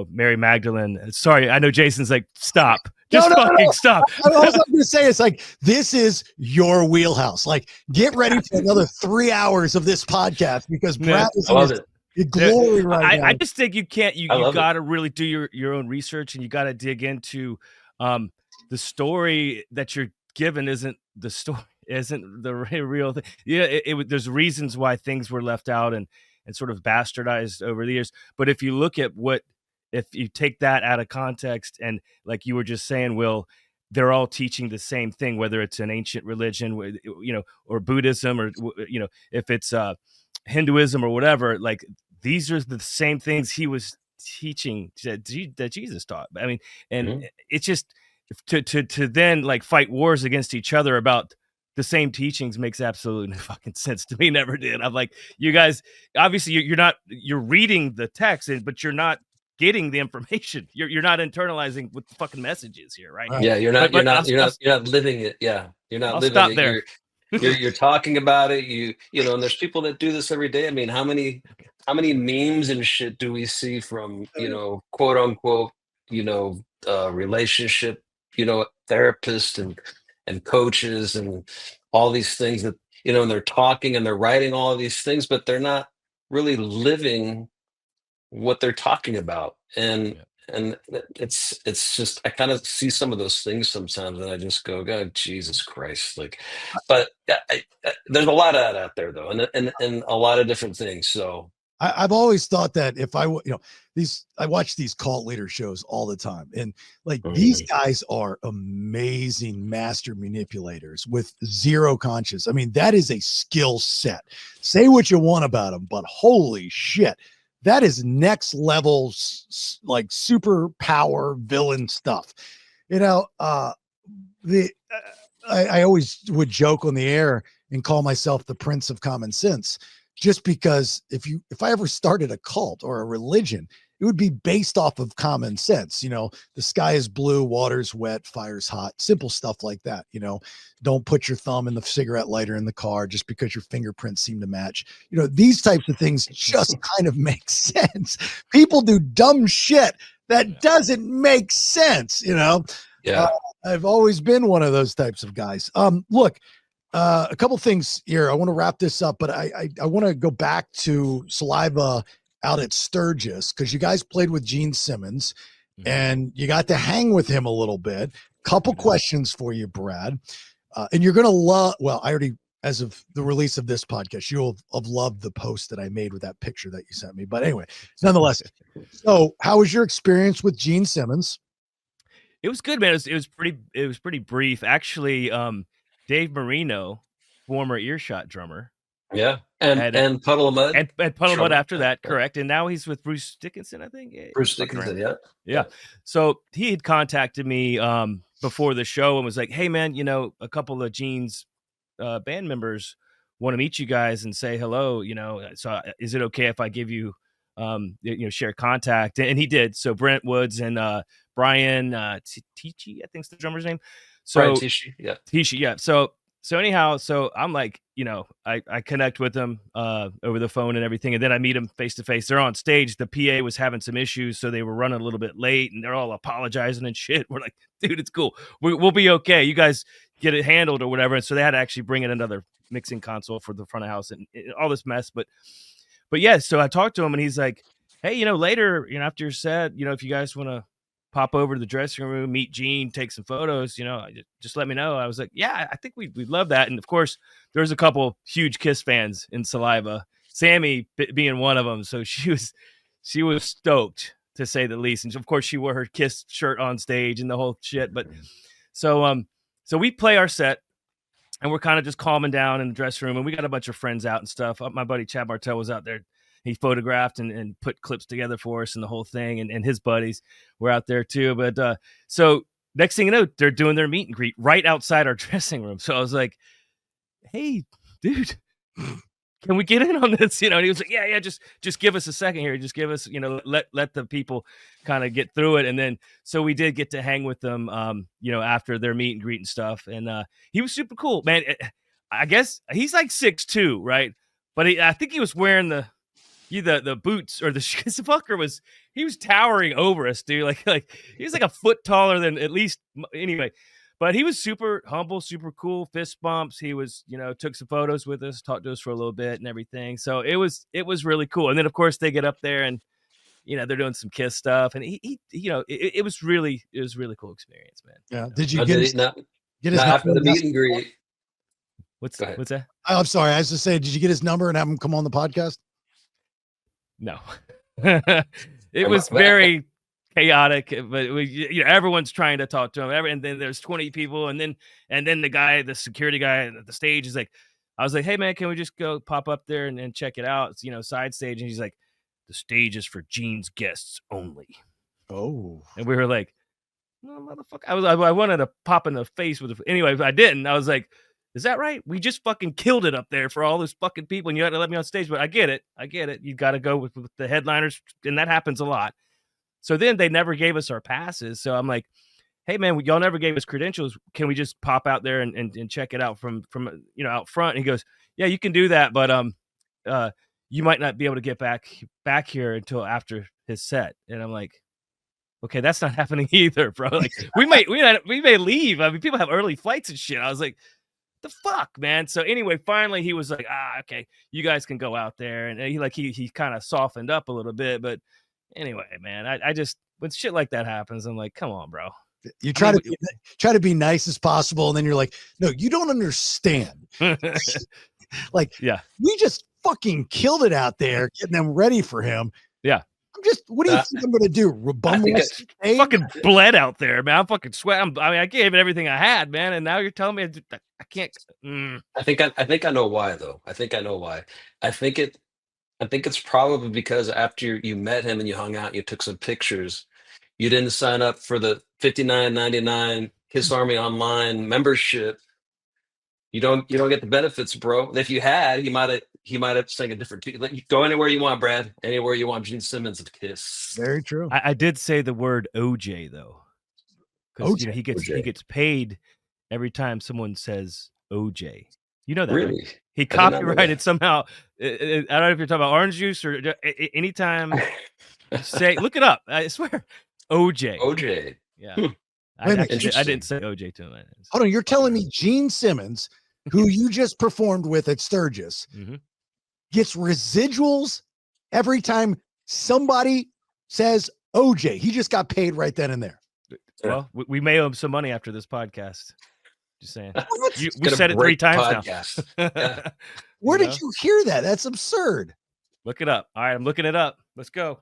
Mary Magdalene. Sorry, I know Jason's like, stop. Just fucking stop. I was going to say, it's like, this is your wheelhouse. Like, get ready for another 3 hours of this podcast, because Brad is I love it. in glory right now. I just think you can't. You love got to really do your own research, and you got to dig into the story that you're given isn't the story, isn't the real thing. Yeah, there's reasons why things were left out and sort of bastardized over the years. But if you look at if you take that out of context, and like you were just saying, Will, they're all teaching the same thing, whether it's an ancient religion, or Buddhism, or if it's Hinduism or whatever. Like, these are the same things he was teaching that Jesus taught. I mean, and it's just to then like fight wars against each other about the same teachings makes absolutely no fucking sense to me. Never did. I'm like, you guys, obviously you're reading the text, but you're not getting the information. You're not internalizing what the fucking message is here, right? Yeah, you're not living it. Yeah, you're not living stop it. there. You're talking about it. You know, and there's people that do this every day. I mean, how many memes and shit do we see from, quote unquote, relationship, therapists and coaches and all these things that, and they're talking and they're writing all of these things, but they're not really living what they're talking about. And Yeah. it's just, I kind of see some of those things sometimes and I just go, God, Jesus Christ. Like, but there's a lot of that out there though, and a lot of different things. So I've always thought that if I watch these cult leader shows all the time, and like these guys are amazing master manipulators with zero conscience. I mean, that is a skill set. Say what you want about them, but holy shit, that is next level, like superpower villain stuff. I always would joke on the air and call myself the Prince of Common Sense, just because if I ever started a cult or a religion, it would be based off of common sense. The sky is blue, water's wet, fire's hot, simple stuff like that. Don't put your thumb in the cigarette lighter in the car just because your fingerprints seem to match. These types of things just kind of make sense. People do dumb shit that doesn't make sense. yeah. I've always been one of those types of guys. Look, a couple things here. I want to wrap this up, but I want to go back to Saliva out at Sturgis, because you guys played with Gene Simmons and you got to hang with him a little bit. Couple questions for you, Brad. And you're going to love, well, I already, as of the release of this podcast, you'll have loved the post that I made with that picture that you sent me. But anyway, nonetheless, so how was your experience with Gene Simmons? It was good, man. It was pretty brief. Actually, Dave Marino, former Earshot drummer. Yeah. And Puddle of Mud. And Puddle of Mud after that, correct. And now he's with Bruce Dickinson, I think. Bruce Dickinson, yeah. Yeah. So he had contacted me before the show and was like, hey, man, a couple of Gene's band members want to meet you guys and say hello, so is it okay if I give you, share contact? And he did. So Brent Woods and Brian Tichy, I think's the drummer's name. So Brian Tichy, yeah. Tichy, yeah. So anyhow, so I'm like, I connect with them over the phone and everything, and then I meet them face to face. They're on stage. The PA was having some issues, so they were running a little bit late, and they're all apologizing and shit. We're like, dude, it's cool. We'll be okay. You guys get it handled or whatever. And so they had to actually bring in another mixing console for the front of house and all this mess. But yeah, so I talked to him, and he's like, hey, later, after your set, if you guys want to pop over to the dressing room, meet Gene, take some photos, just let me know. I was like, yeah, I think we'd love that. And of course, there's a couple huge Kiss fans in Saliva, Sammy being one of them. So she was stoked, to say the least. And of course, she wore her Kiss shirt on stage and the whole shit. But so we play our set, and we're kind of just calming down in the dressing room, and we got a bunch of friends out and stuff. My buddy Chad Martell was out there. He photographed and put clips together for us and the whole thing. And his buddies were out there too. But so next thing you know, they're doing their meet and greet right outside our dressing room. So I was like, hey, dude, can we get in on this? And he was like, yeah, just give us a second here. Just give us, let the people kind of get through it. And then, so we did get to hang with them, after their meet and greet and stuff. And he was super cool, man. I guess he's like 6'2", right? But I think he was wearing the boots, or the fucker he was towering over us, dude. Like he was like a foot taller than, at least, anyway. But he was super humble, super cool, fist bumps. He was, took some photos with us, talked to us for a little bit and everything. So it was really cool. And then of course they get up there and, they're doing some Kiss stuff, and it was really cool experience, man. Yeah. Did you get his after the meet and greet? What's that? I'm sorry. I was just saying, did you get his number and have him come on the podcast? No. It was very chaotic, but everyone's trying to talk to him. And then there's 20 people, and then the security guy at the stage is like, I was like, hey man, can we just go pop up there and check it out? It's, side stage. And he's like, the stage is for Gene's guests only. Oh. And we were like, no, motherfucker. I wanted to pop in the face with it. Anyway, I didn't. I was like, is that right? We just fucking killed it up there for all those fucking people, and you had to let me on stage. But I get it. You got to go with the headliners, and that happens a lot. So then they never gave us our passes. So I'm like, hey man, y'all never gave us credentials. Can we just pop out there and check it out from out front? And he goes, yeah, you can do that, but you might not be able to get back here until after his set. And I'm like, okay, that's not happening either, bro. Like we may leave. I mean, people have early flights and shit. I was like, the fuck, man. So anyway, finally he was like, okay, you guys can go out there. And he kind of softened up a little bit. But anyway, man, I just, when shit like that happens, I'm like, come on, bro. You try to be nice as possible, and then you're like, no, you don't understand. Like, yeah, we just fucking killed it out there, getting them ready for him. Yeah. What do you think I'm going to do? I fucking bled out there, man. I'm fucking sweating. I mean, I gave it everything I had, man. And now you're telling me I can't. I think I know why, though. I think I know why. I think it's probably because after you met him and you hung out, and you took some pictures, you didn't sign up for the $59.99 Kiss Army Online membership. You don't get the benefits, bro. If you had, he might have sang a different tune. Let you go anywhere you want, Brad. Anywhere you want. Gene Simmons of Kiss. Very true. I did say the word OJ though, because he gets paid every time someone says OJ. You know that, really? Right? He copyrighted somehow. I don't know if you're talking about orange juice or anytime. Say, look it up. I swear, OJ. OJ. Yeah. I didn't say OJ to him. Hold on, you're telling me Gene Simmons, who you just performed with at Sturgis, gets residuals every time somebody says OJ? He just got paid right then and there. Well, we may owe him some money after this podcast. Just saying. We said it 3 times now. Where did you hear that? That's absurd. Look it up. All right, I'm looking it up. Let's go.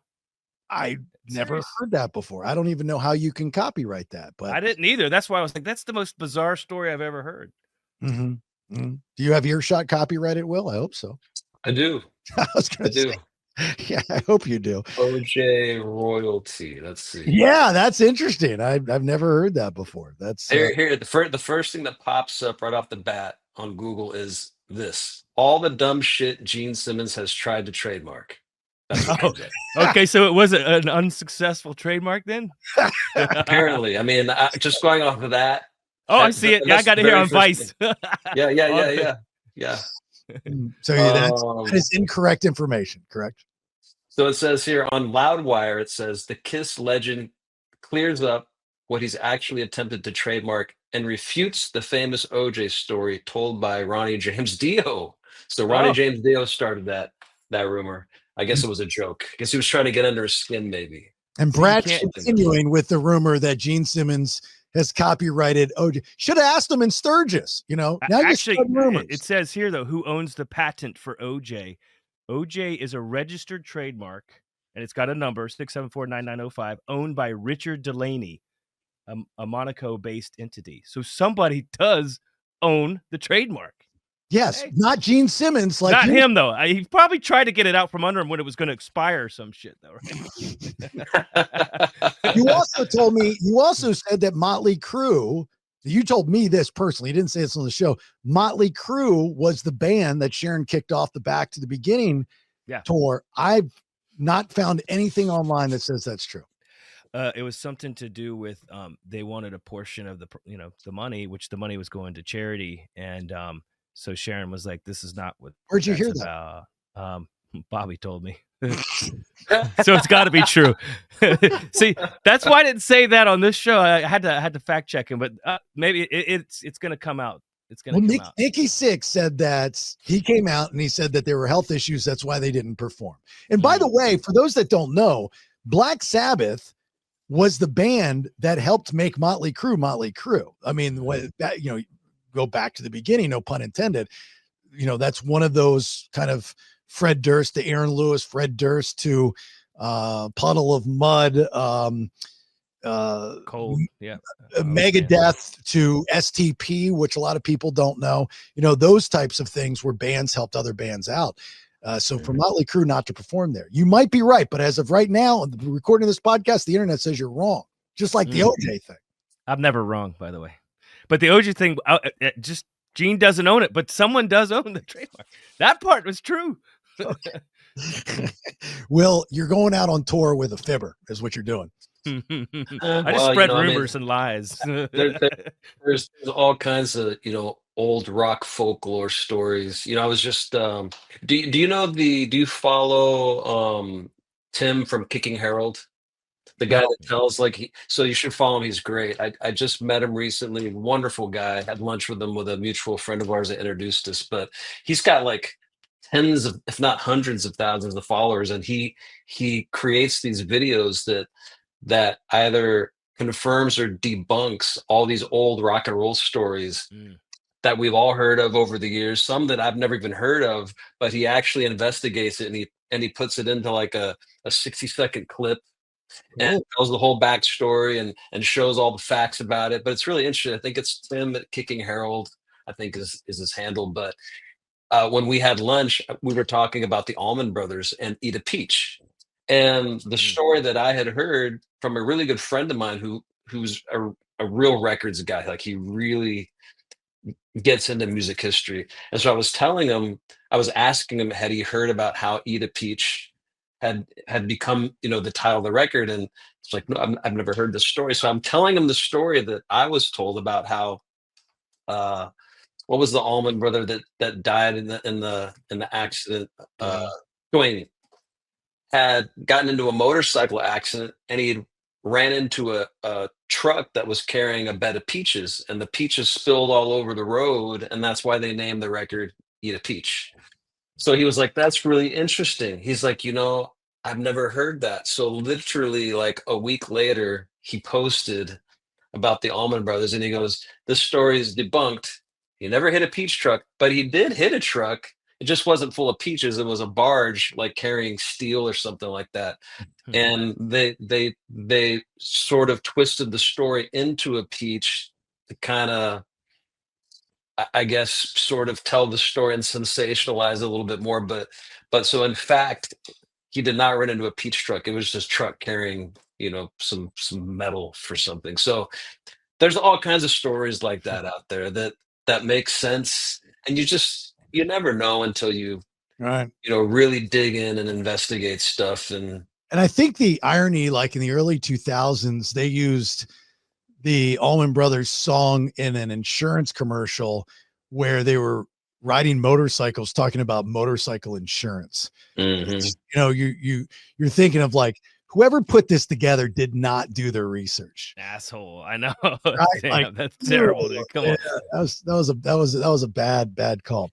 I never heard that before. I don't even know how you can copyright that, but I didn't either. That's why I was like, that's the most bizarre story I've ever heard. Do you have Earshot copyrighted, Will? I hope so. I do. I do. Yeah, I hope you do. OJ royalty. Let's see. Yeah, that's interesting. I've never heard that before. That's here. The first thing that pops up right off the bat on Google is this: all the dumb shit Gene Simmons has tried to trademark. Okay, so it was an unsuccessful trademark then? Apparently. I mean, just going off of that. I see it. Yeah, I got it here on Vice. Yeah. So that is incorrect information, correct? So it says here on Loudwire, it says the Kiss legend clears up what he's actually attempted to trademark and refutes the famous OJ story told by Ronnie James Dio. So Ronnie James Dio started that rumor. I guess it was a joke. I guess he was trying to get under his skin, maybe. And Brad's continuing with the rumor that Gene Simmons has copyrighted OJ. Should have asked him in Sturgis, Now actually, it says here though, who owns the patent for OJ? OJ is a registered trademark, and it's got a number 6749905, owned by Richard Delaney, a Monaco-based entity. So somebody does own the trademark. Yes, not Gene Simmons. Not him, though. He probably tried to get it out from under him when it was going to expire or some shit, though, right? You also said that Motley Crue, you told me this personally, you didn't say this on the show, Motley Crue was the band that Sharon kicked off the Back to the Beginning tour. I've not found anything online that says that's true. It was something to do with they wanted a portion of the money, which the money was going to charity, and so Sharon was like, "This is not what." Where'd you hear that? Bobby told me, so it's got to be true. See, that's why I didn't say that on this show. I had to fact check him, but maybe it's going to come out. It's going to come out. Nikki Sixx said that he came out and he said that there were health issues. That's why they didn't perform. And by the way, for those that don't know, Black Sabbath was the band that helped make Motley Crue. I mean, go back to the beginning, no pun intended. That's one of those kind of Fred Durst to Aaron Lewis, Fred Durst to Puddle of Mud, Cold, Megadeth to STP, which a lot of people don't know. Those types of things where bands helped other bands out. So for Motley Crue not to perform there, you might be right, but as of right now, recording this podcast, the internet says you're wrong, just like the OJ thing. I'm never wrong, by the way. But the OJ thing, just Gene doesn't own it, but someone does own the trademark. That part was true. Okay. Will, you're going out on tour with a fibber, is what you're doing. I just Well, spread I mean, rumors and lies. there's all kinds of, old rock folklore stories. I was just, do you know do you follow Tim from Kicking Herald? The guy No. that tells like so you should follow him. He's great. I just met him recently. Wonderful guy. Had lunch with him with a mutual friend of ours that introduced us. But he's got like tens of, if not hundreds of thousands of followers, and he creates these videos that either confirms or debunks all these old rock and roll stories Mm. that we've all heard of over the years, some that I've never even heard of, but he actually investigates it, and he puts it into like a 60-second clip and Cool. tells the whole backstory and shows all the facts about it. But it's really interesting. I think it's Tim at Kicking Herald, I think is his handle. But when we had lunch, we were talking about the Allman Brothers and Eat a Peach. And the Mm. story that I had heard from a really good friend of mine who's a real records guy, like he really gets into music history. And so I was asking him, had he heard about how Eat a Peach had become, the title of the record? And it's like, no, I've never heard this story. So I'm telling him the story that I was told about how uh what was the Allman brother that died in the accident? Dwayne. Dwayne had gotten into a motorcycle accident, and he ran into a truck that was carrying a bed of peaches, and the peaches spilled all over the road, and that's why they named the record Eat a Peach. So he was like, that's really interesting. He's like, I've never heard that. So literally like a week later, he posted about the Allman Brothers, and he goes, this story is debunked. He never hit a peach truck, but he did hit a truck. It just wasn't full of peaches. It was a barge like carrying steel or something like that. And they sort of twisted the story into a peach to kind of, I guess, sort of tell the story and sensationalize it a little bit more. But so in fact, he did not run into a peach truck. It was just truck carrying, some metal for something. So there's all kinds of stories like that out there that make sense, and you never know until you Right. really dig in and investigate stuff. And I think the irony, like in the early 2000s, they used the Allman Brothers song in an insurance commercial where they were riding motorcycles talking about motorcycle insurance. Mhm. It's, you're thinking of like whoever put this together did not do their research. Asshole. I know. Right? Like, Damn, that's terrible, dude. Come yeah, on. that was a bad call.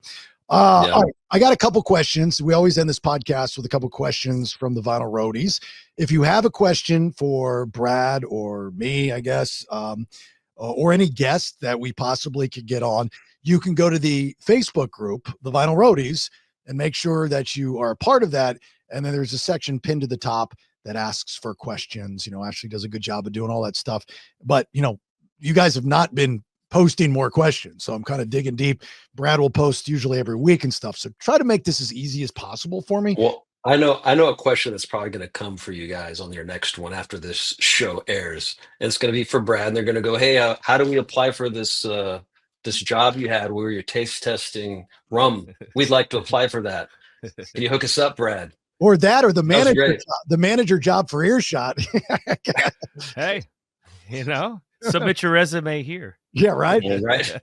Yeah. All right, I got a couple questions. We always end this podcast with a couple questions from the Vinyl Roadies. If you have a question for Brad or me, I guess, or any guest that we possibly could get on, you can go to the Facebook group, the Vinyl Roadies, and make sure that you are a part of that. And then there's a section pinned to the top that asks for questions. Ashley does a good job of doing all that stuff. But, you guys have not been posting more questions. So I'm kind of digging deep. Brad will post usually every week and stuff. So try to make this as easy as possible for me. Well, I know a question that's probably going to come for you guys on your next one after this show airs. And it's going to be for Brad, and they're going to go, "Hey, how do we apply for this job you had where you're taste testing rum? We'd like to apply for that. Can you hook us up, Brad?" Or that, or the That was great. manager job for Earshot. Hey, submit your resume here. Yeah, right. Yeah, right.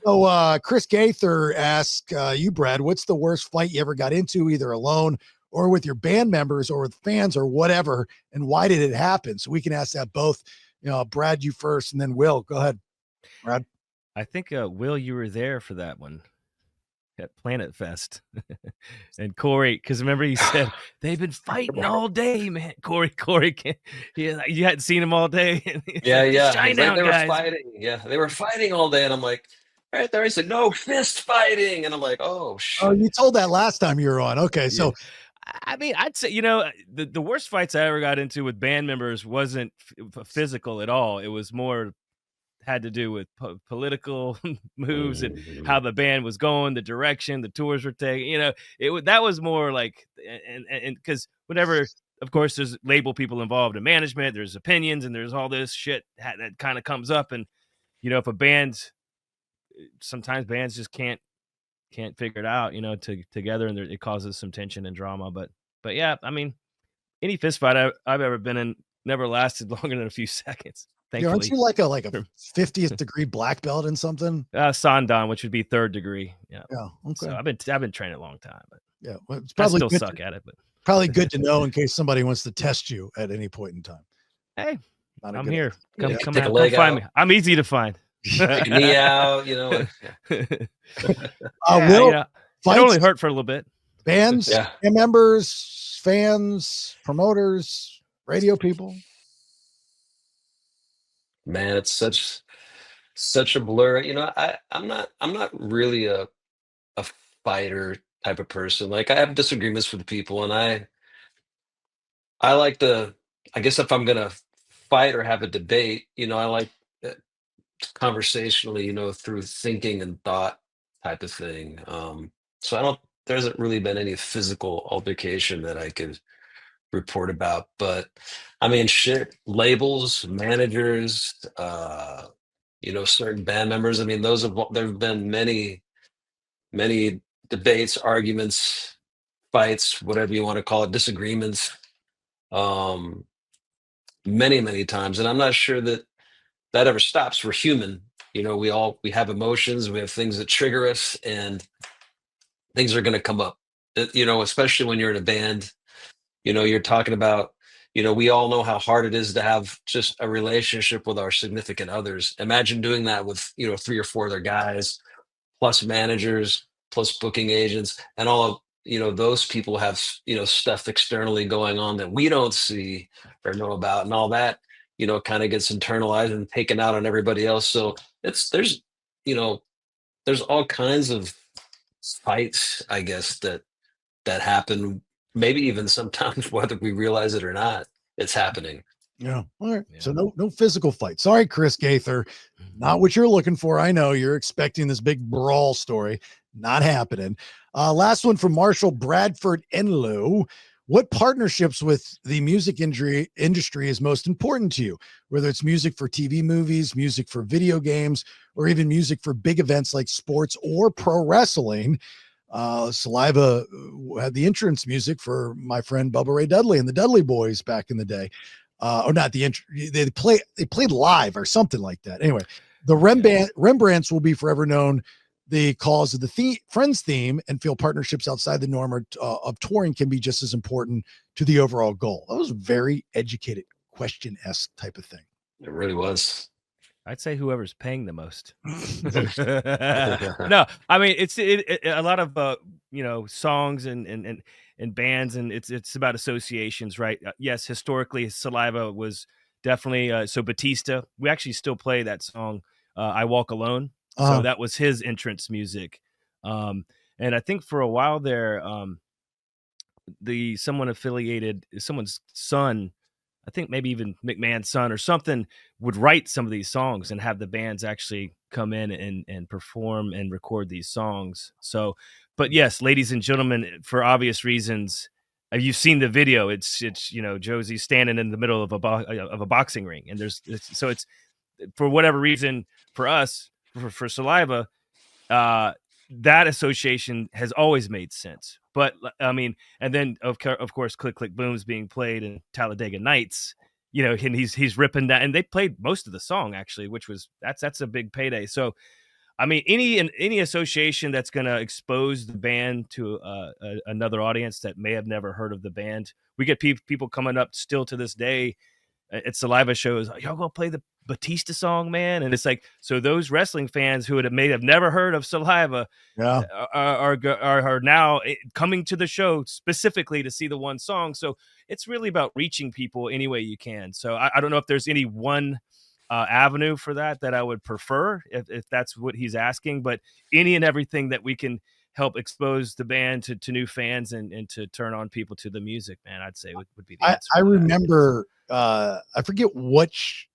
So Chris Gaither asked you, Brad, what's the worst fight you ever got into, either alone or with your band members or with fans or whatever, and why did it happen? So we can ask that both. Brad, you first, and then Will. Go ahead, Brad. I think Will, you were there for that one at Planet Fest. And Corey, because remember he said they've been fighting all day, man. Corey can't, you hadn't seen him all day. Yeah, like, yeah. Shine He's like, down, they were guys. fighting. Yeah, they were fighting all day, and I'm like, right there. He's like, no, fist fighting, and I'm like, oh shit. Oh, you told that last time you were on. Okay, so I mean, I'd say, the worst fights I ever got into with band members wasn't physical at all. It was more had to do with political moves and how the band was going, the direction the tours were taking. That was more like, and because whenever, of course, there's label people involved in management, there's opinions, and there's all this shit that kind of comes up. And if a band, sometimes bands just can't figure it out, together, and it causes some tension and drama. But yeah, I mean, any fist fight I've ever been in never lasted longer than a few seconds. Yeah, aren't Thankfully, you like a 50th degree black belt in something? Sandan, which would be 3rd degree. Yeah. Yeah. Okay. So I've been training a long time, but Yeah. Well, it's I probably still good suck at it. But probably good to know in case somebody wants to test you at any point in time. hey, Not a I'm good here. Yeah, Come take a out. Come leg find out, me. I'm easy to find. take a knee out, Yeah, Will, it fights, only hurt for a little bit. bands, Yeah. band members, fans, promoters, radio people. Man, it's such a blur. I'm not really a fighter type of person. Like I have disagreements with people, and I like I guess if I'm gonna fight or have a debate, I like uh, conversationally, through thinking and thought type of thing. So there hasn't really been any physical altercation that I could report about, but I mean, shit, labels, managers, certain band members. I mean, there have been many debates, arguments, fights, whatever you want to call it, disagreements, um, many times, and I'm not sure that ever stops. We're human. We have emotions, we have things that trigger us, and things are going to come up. Especially when you're in a band. You're talking about, we all know how hard it is to have just a relationship with our significant others. Imagine doing that with, 3 or 4 other guys, plus managers, plus booking agents, and all of, those people have, stuff externally going on that we don't see or know about, and all that, kind of gets internalized and taken out on everybody else. So you know, there's all kinds of fights, I guess, that happen, maybe even sometimes whether we realize it or not, it's happening. Yeah. All right. Yeah. So no physical fight. Sorry, Chris Gaither. Not what you're looking for. I know you're expecting this big brawl story. Not happening. Last one from Marshall Bradford Enlow. What partnerships with the music industry is most important to you? Whether it's music for TV movies, music for video games, or even music for big events like sports or pro wrestling. Saliva had the entrance music for my friend Bubba Ray Dudley and the Dudley Boys back in the day. Or not they played live or something like that. Anyway, the Rembrandts will be forever known the cause of the Friends theme and feel partnerships outside the norm of touring can be just as important to the overall goal. That was a very educated question-esque type of thing. It really was. I'd say whoever's paying the most. No, I mean it's a lot of songs and bands, and it's about associations, right? Yes, historically, Saliva was definitely so Batista. We actually still play that song, "I Walk Alone." So that was his entrance music, and I think for a while there, someone's son, I think maybe even McMahon's son or something, would write some of these songs and have the bands actually come in and perform and record these songs. So, but yes, ladies and gentlemen, for obvious reasons, you've seen the video. It's Josie standing in the middle of a boxing ring, and it's for whatever reason for us for Saliva, that association has always made sense. But I mean, and then of course, Click Click Boom's being played in Talladega Nights, and he's ripping that, and they played most of the song actually, which was that's a big payday. So, I mean, any association that's going to expose the band to another audience that may have never heard of the band. We get people coming up still to this day at Saliva shows, y'all go play the Batista song, man. And it's like, so those wrestling fans who may have never heard of Saliva are now coming to the show specifically to see the one song. So it's really about reaching people any way you can. So I don't know if there's any one avenue for that I would prefer if that's what he's asking, but any and everything that we can help expose the band to new fans and to turn on people to the music, man, I'd say would be the answer. I remember I forget which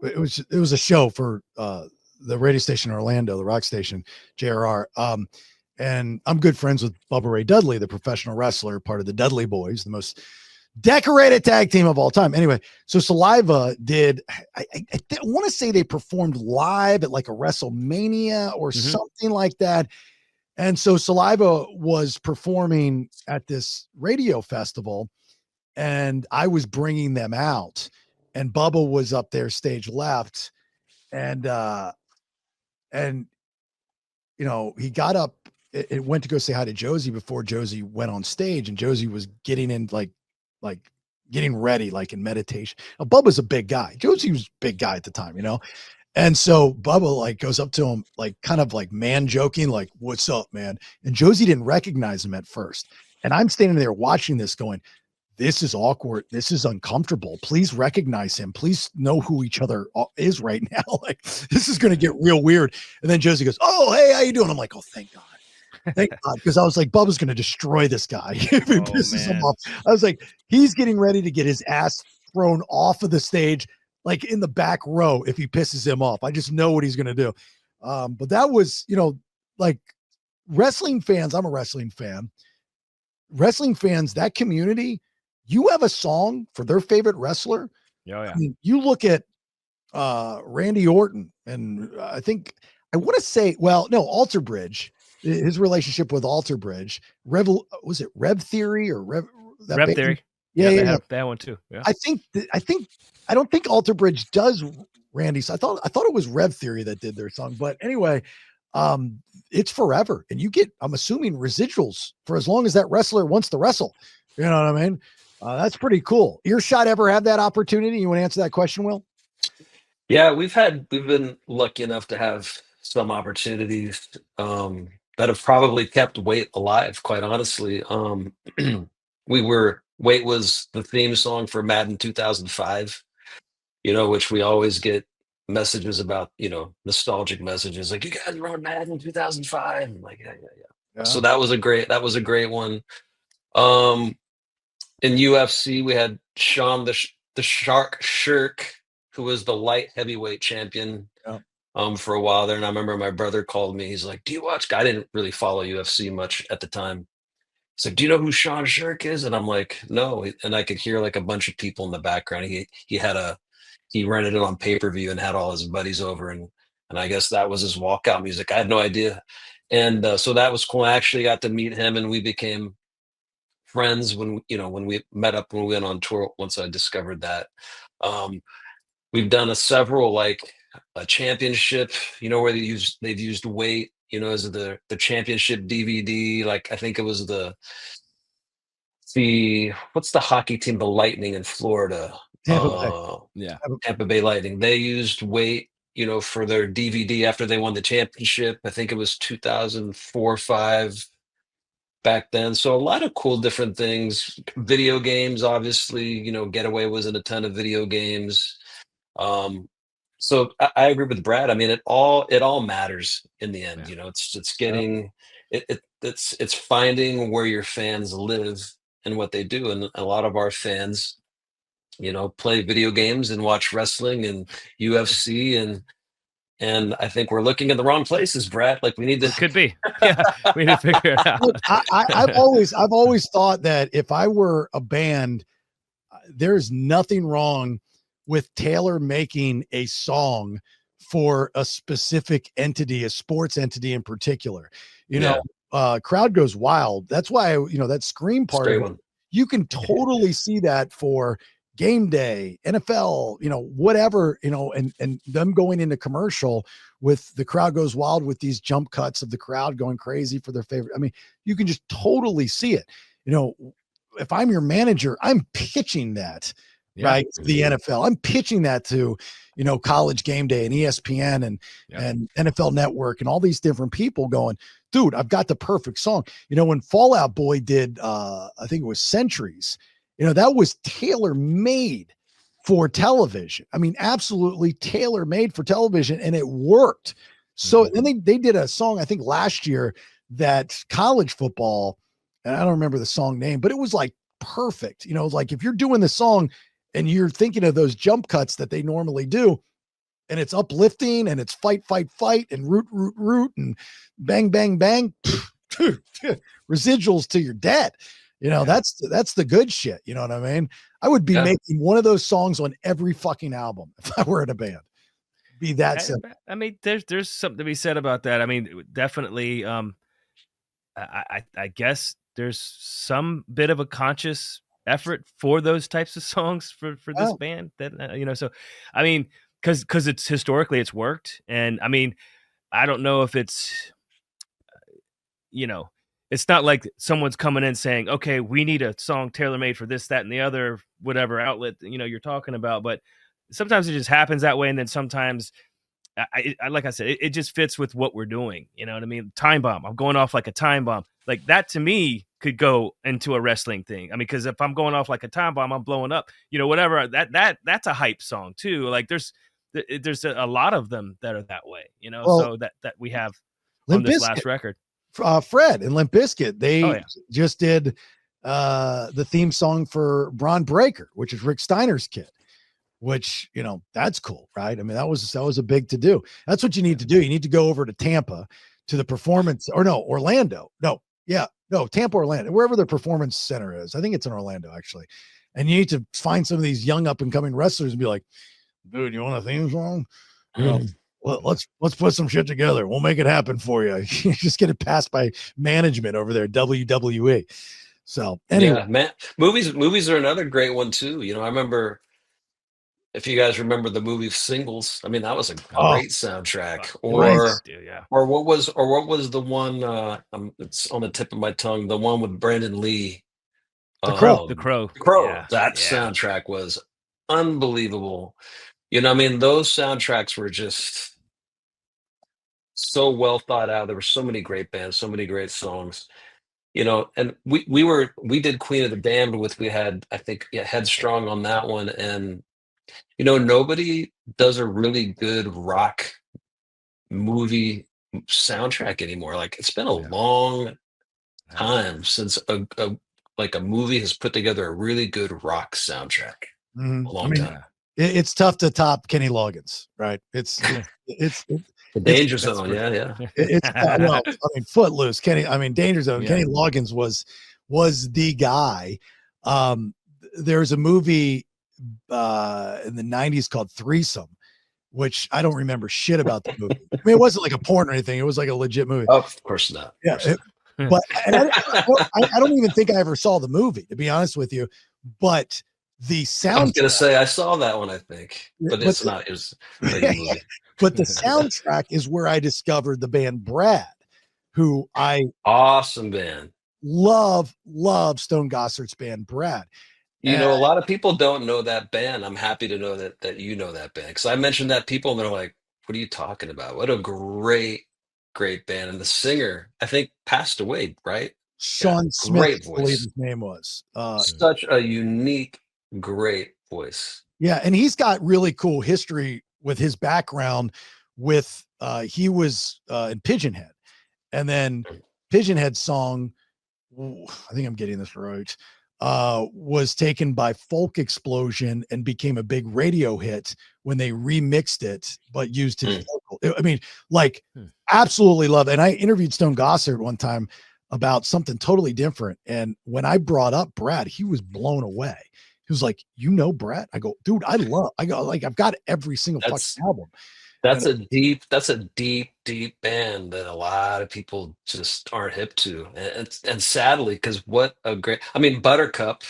it was a show for the radio station in Orlando, the rock station, JRR. And I'm good friends with Bubba Ray Dudley, the professional wrestler, part of the Dudley Boys, the most decorated tag team of all time. Anyway, so Saliva did, I want to say they performed live at like a WrestleMania or something like that. And so Saliva was performing at this radio festival, and I was bringing them out, and Bubba was up there stage left, and you know, he got up, it went to go say hi to Josie before Josie went on stage, and Josie was getting in like getting ready, like in meditation. Now, Bubba's a big guy. Josie was a big guy at the time, you know. And so Bubba like goes up to him, like kind of like man joking, like, "What's up, man?" And Josie didn't recognize him at first. And I'm standing there watching this going, this is awkward. This is uncomfortable. Please recognize him. Please know who each other is right now. Like, this is going to get real weird. And then Josie goes, "Oh, hey, how you doing?" I'm like, "Oh, thank God." Thank God. Because I was like, Bubba's going to destroy this guy if he pisses him off. I was like, he's getting ready to get his ass thrown off of the stage, like in the back row, if he pisses him off. I just know what he's going to do. But that was, you know, like wrestling fans. I'm a wrestling fan. Wrestling fans, that community, you have a song for their favorite wrestler. Oh, yeah. I mean, you look at Randy Orton, and I think I want to say, well, no, Alter Bridge, his relationship with Alter Bridge, was it Rev Theory or Rev Theory? Yeah, they have that one too. Yeah. I don't think Alter Bridge does Randy's. I thought it was Rev Theory that did their song, but anyway, it's forever, and you get, I'm assuming, residuals for as long as that wrestler wants to wrestle. You know what I mean? That's pretty cool. Earshot ever have that opportunity? You want to answer that question, Will? Yeah, we've been lucky enough to have some opportunities that have probably kept Wait alive, quite honestly. Wait was the theme song for Madden 2005, you know, which we always get messages about, you know, nostalgic messages like, "You guys were on Madden 2005." I'm like, yeah, yeah, yeah. Yeah. So that was a great one. Um in UFC, we had Sean the Shark Shirk, who was the light heavyweight champion Yeah. for a while there. And I remember my brother called me. He's like, "Do you watch?" I didn't really follow UFC much at the time. He's like, "Do you know who Sean Shirk is?" And I'm like, "No." And I could hear like a bunch of people in the background. He rented it on pay-per-view and had all his buddies over, and I guess that was his walkout music. I had no idea. And so that was cool. I actually got to meet him, and we became friends when, you know, when we met up when we went on tour. Once I discovered that, um we've done several, like a championship, you know, where they've used Weight, you know, as the championship DVD. Like I think it was the what's the hockey team, the Lightning in Florida, Tampa Bay. Yeah. Tampa Bay Lightning. They used Weight, you know, for their DVD after they won the championship. I think it was 2004, 5 back then. So a lot of cool different things. Video games, obviously, you know, Getaway was in a ton of video games. Um, so I agree with Brad. I mean, it all matters in the end. Yeah. You know, it's getting it's finding where your fans live and what they do. And a lot of our fans, you know, play video games and watch wrestling and UFC, and I think we're looking in the wrong places, Brad. Like we need to. Could be. Yeah. We need to figure it out. Look, I've always thought that if I were a band, there's nothing wrong with Taylor making a song for a specific entity, a sports entity in particular. You know, Crowd Goes Wild. That's why, you know, that scream part of it, you can totally see that for game day, NFL, you know, whatever, you know, and them going into commercial with The Crowd Goes Wild with these jump cuts of the crowd going crazy for their favorite. I mean, you can just totally see it. You know, if I'm your manager, I'm pitching that, right, to the NFL. I'm pitching that to, you know, College Game Day and ESPN and NFL Network and all these different people going, dude, I've got the perfect song. You know, when Fall Out Boy did, I think it was Centuries, you know, that was tailor made for television. I mean, absolutely tailor made for television, and it worked. So then they did a song, I think last year, that college football, and I don't remember the song name, but it was like perfect. You know, like if you're doing the song and you're thinking of those jump cuts that they normally do, and it's uplifting and it's fight, fight, fight, and root, root, root, and bang, bang, bang, residuals to your dead. You know, that's the good shit. You know what I mean? I would be making one of those songs on every fucking album if I were in a band. Be that simple. I mean, there's something to be said about that. I mean, definitely. I guess there's some bit of a conscious effort for those types of songs for this Oh, band that you know. So I mean, because it's historically it's worked, and I mean, I don't know if it's, you know, it's not like someone's coming in saying, okay, we need a song tailor made for this, that, and the other, whatever outlet, you know, you're talking about. But sometimes it just happens that way. And then sometimes I like I said, it just fits with what we're doing. You know what I mean? Time bomb. I'm going off like a time bomb. Like that to me could go into a wrestling thing. I mean, because if I'm going off like a time bomb, I'm blowing up. You know, whatever. That's a hype song too. Like there's a lot of them that are that way. You know, well, so that we have on Limp this last Bizkit, record. Fred and Limp Bizkit, Oh they yeah. just did the theme song for Braun Breaker, which is Rick Steiner's kid. Which, you know, that's cool, right? I mean, that was a big to do. That's what you need to do. You need to go over to Tampa to the performance, or no, Orlando. No, yeah, no, Tampa, Orlando, wherever the performance center is. I think it's in Orlando actually. And you need to find some of these young up and coming wrestlers and be like, dude, you want a theme song? You know, let's put some shit together. We'll make it happen for you. You just get it passed by management over there, WWE. So anyway, Yeah, man, movies are another great one too. You know, I remember, if you guys remember the movie Singles, I mean, that was a oh, great soundtrack. great. Or Yeah. what was the one, it's on the tip of my tongue, the one with Brandon Lee. The Crow. The Crow. Crow. Yeah. That Yeah. soundtrack was unbelievable. You know, I mean, those soundtracks were just so well thought out. There were so many great bands, so many great songs. You know, and we did Queen of the Damned with, we had, I think, yeah, Headstrong on that one. And you know, nobody does a really good rock movie soundtrack anymore. Like, it's been a Yeah. long Yeah. time since a movie has put together a really good rock soundtrack. Mhm. A I long mean, time. it's tough to top Kenny Loggins, right? The It's Danger That's Zone, for yeah, sure. yeah. well, I mean, Footloose, Kenny. I mean, Danger Zone. Yeah. Kenny Loggins was the guy. There's a movie in the '90s called Threesome, which I don't remember shit about the movie. I mean, it wasn't like a porn or anything. It was like a legit movie. Oh, of course not. Of Yeah, course not. but and I don't even think I ever saw the movie, to be honest with you. But the I was soundtrack, gonna say I saw that one, I think, but but it's not. It was a pretty good movie. but the soundtrack is where I discovered the band Brad, who I Awesome band. love Stone Gossard's band Brad. You know, a lot of people don't know that band. I'm happy to know that you know that band, because I mentioned that, people and they're like, "What are you talking about? What a great band!" And the singer, I think, passed away, right? Yeah, Sean Smith, great I believe voice. his name was. Such a unique, great voice. Yeah, and he's got really cool history with his background. With he was in Pigeonhead, and then Pigeonhead's song, I think I'm getting this right, was taken by Folk Explosion and became a big radio hit when they remixed it, but used his vocal. I mean, like, absolutely love it. And I interviewed Stone Gossard one time about something totally different. And when I brought up Brad, he was blown away. He was like, "You know Brad?" I go, "Dude, I go, like, I've got every single fucking That's album." that's And a deep band that a lot of people just aren't hip to, and sadly, because what a great, I mean, Buttercup.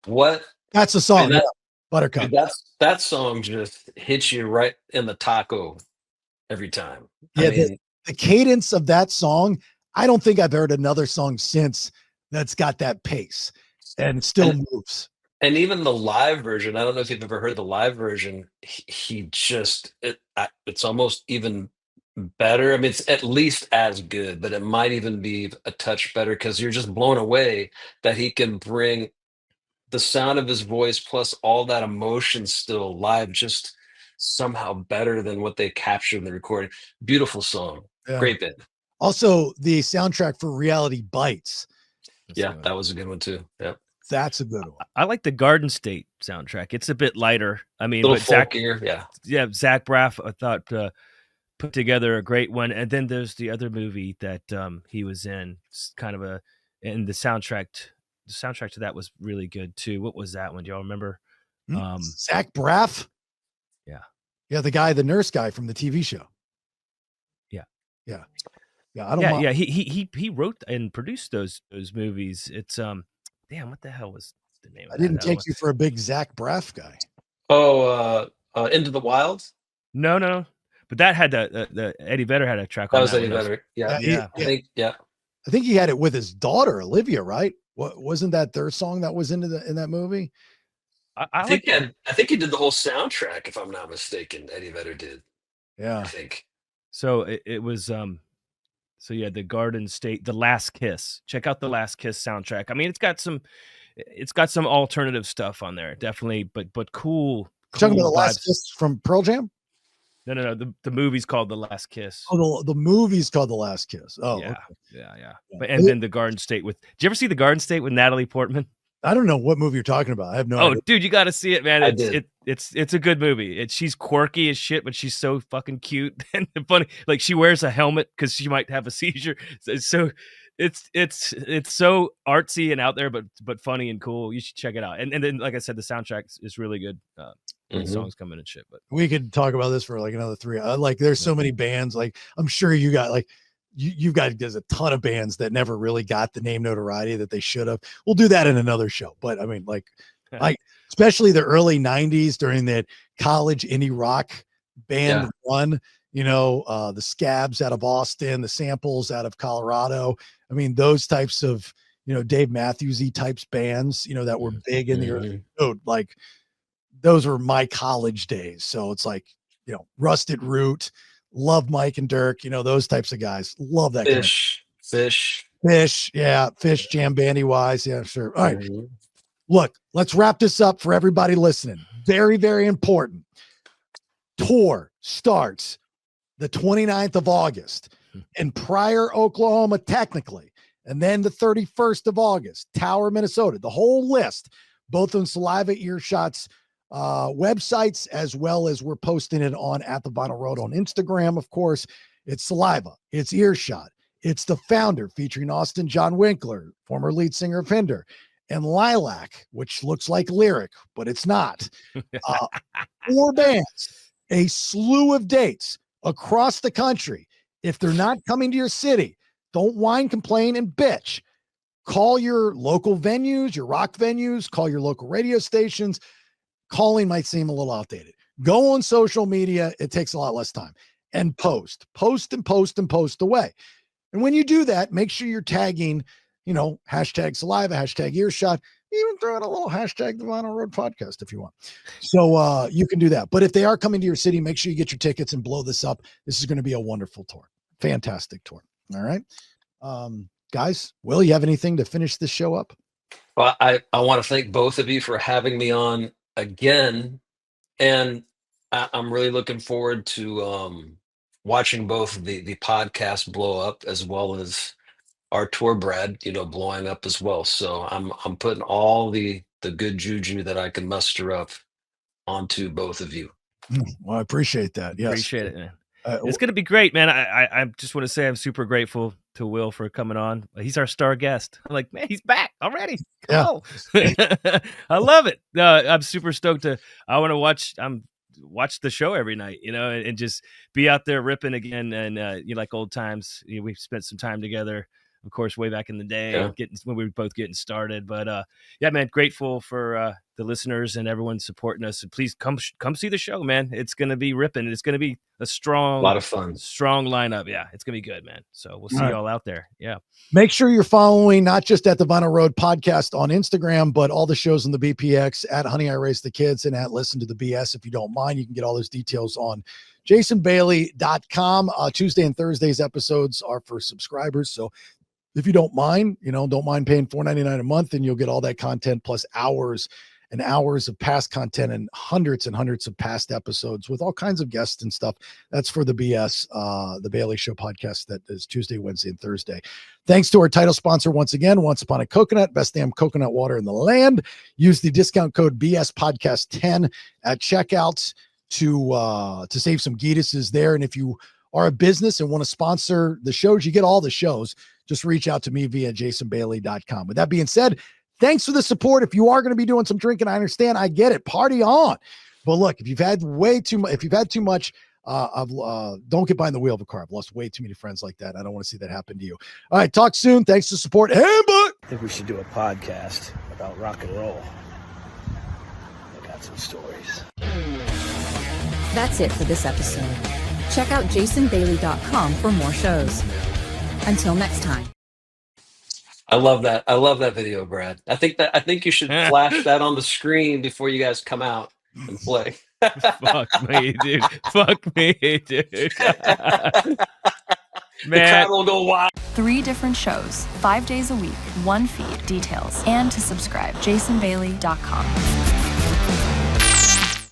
What that's the I mean, song. Yeah, that Buttercup. dude, that song just hits you right in the taco every time. I Yeah, mean, the cadence of that song, I don't think I've heard another song since that's got that pace and it still and moves. and even the live version. I don't know if you've ever heard the live version. He just it's almost even better. I mean, it's at least as good, but it might even be a touch better, because you're just blown away that he can bring the sound of his voice plus all that emotion still live, just somehow better than what they captured in the recording. Beautiful song. Yeah. Great band. Also, the soundtrack for Reality Bites. Yeah, that was a good one too. Yeah. That's a good one. I like the Garden State soundtrack. It's a bit lighter. I mean, Little but Zach folkier. Yeah. Zach Braff, I thought, put together a great one. And then there's the other movie that he was in. It's kind of and the soundtrack to that was really good too. What was that one? Do y'all remember? Zach Braff. Yeah. Yeah, the nurse guy from the TV show. Yeah. Yeah. Yeah. I don't mind. He wrote and produced those movies. It's damn, what the hell was the name I of that didn't other take one. you for a big Zach Braff guy. Oh, Into the Wild. No, but that had the Eddie Vedder had a track That on was that Eddie one. Vedder. Yeah, Yeah. I think he had it with his daughter Olivia, right? Wasn't that their song that was in that movie? I like that. I think he did the whole soundtrack, if I'm not mistaken. Eddie Vedder did. Yeah. I think. So it was so yeah, the Garden State, The Last Kiss. Check out the Last Kiss soundtrack. I mean, it's got some alternative stuff on there, definitely, but cool Talking about the vibes. Last Kiss from Pearl Jam? No. The movie's called The Last Kiss. Oh, the movie's called The Last Kiss. Oh, yeah, okay. yeah. But and then the Garden State with. Did you ever see the Garden State with Natalie Portman? I don't know what movie you're talking about. I have no idea. Dude, you got to see it, man. I did. It's a good movie. She's quirky as shit, but she's so fucking cute and funny. Like she wears a helmet because she might have a seizure. So it's so artsy and out there, but funny and cool. You should check it out. And then, like I said, the soundtrack is really good. When the songs come in and shit. But we could talk about this for like another 3 hours. Like there's so many bands. Like I'm sure you got like you've got there's a ton of bands that never really got the name notoriety that they should have. We'll do that in another show. But I mean, like especially the early 90s during that college indie rock band run, the Scabs out of Austin, the Samples out of Colorado. I mean, those types of, Dave Matthews-y types bands, that were big in the early, like those were my college days. So it's like, Rusted Root, love Mike and Dirk, those types of guys. Love that. Fish. Yeah. Fish, Jam Bandy Wise. Yeah, sure. All right. Look, let's wrap this up for everybody listening. Very, very important. Tour starts the 29th of August in Pryor, Oklahoma, technically. And then the 31st of August, Tower, Minnesota. The whole list, both on Saliva Earshot's websites, as well as we're posting it on At the Vinyl Road on Instagram, of course. It's Saliva, it's Earshot, it's The Founder, featuring Austin John Winkler, former lead singer of Hinder, and Lilac, which looks like Lyric, but it's not. 4 bands, a slew of dates across the country. If they're not coming to your city, don't whine, complain, and bitch. Call your local venues, your rock venues, call your local radio stations. Calling might seem a little outdated. Go on social media. It takes a lot less time. And post away. And when you do that, make sure you're tagging, hashtag Saliva, hashtag Earshot, even throw out a little hashtag the Vinyl Road podcast if you want. So you can do that. But if they are coming to your city, make sure you get your tickets and blow this up. This is going to be a wonderful tour. Fantastic tour. All right. Guys, Will, you have anything to finish this show up? Well, I want to thank both of you for having me on again. And I'm really looking forward to watching both the podcast blow up as well as our tour Brad, blowing up as well. So I'm putting all the good juju that I can muster up onto both of you. Well, I appreciate that. Yes. Appreciate it, man. It's going to be great, man. I just want to say I'm super grateful to Will for coming on. He's our star guest. I'm like, man, he's back already. I love it. I'm super stoked I want to watch the show every night, and just be out there ripping again. And like old times, we've spent some time together, of course, way back in the day, when we were both getting started. But yeah, man, grateful for the listeners and everyone supporting us. And please come see the show, man. It's going to be ripping. It's going to be a lot of fun, strong lineup. Yeah, it's going to be good, man. So we'll see y'all out there. Yeah. Make sure you're following not just At the Vinyl Road podcast on Instagram, but all the shows on the BPX, at Honey I Raised the Kids, and at Listen to the BS. If you don't mind, you can get all those details on jasonbailey.com. Tuesday and Thursdays episodes are for subscribers. So if you don't mind, don't mind paying $4.99 a month, and you'll get all that content plus hours and hours of past content and hundreds of past episodes with all kinds of guests and stuff. That's for the BS, the Bailey Show podcast that is Tuesday, Wednesday, and Thursday. Thanks to our title sponsor once again, Once Upon a Coconut, best damn coconut water in the land. Use the discount code BS Podcast 10 at checkout to save some Geetuses there. And if you are a business and want to sponsor the shows, you get all the shows. Just reach out to me via jasonbailey.com. With that being said, thanks for the support. If you are going to be doing some drinking, I understand. I get it. Party on. But look, if you've had too much, don't get behind the wheel of a car. I've lost way too many friends like that. I don't want to see that happen to you. All right. Talk soon. Thanks for the support. And bye. think we should do a podcast about rock and roll. I got some stories. That's it for this episode. Check out jasonbailey.com for more shows. Until next time. I love that. I love that video, Brad. I think you should flash that on the screen before you guys come out and play. Fuck me, dude. Fuck me, dude. The Man. crowd will go wild. 3 different shows, 5 days a week, 1 feed, details, and to subscribe, jasonbailey.com.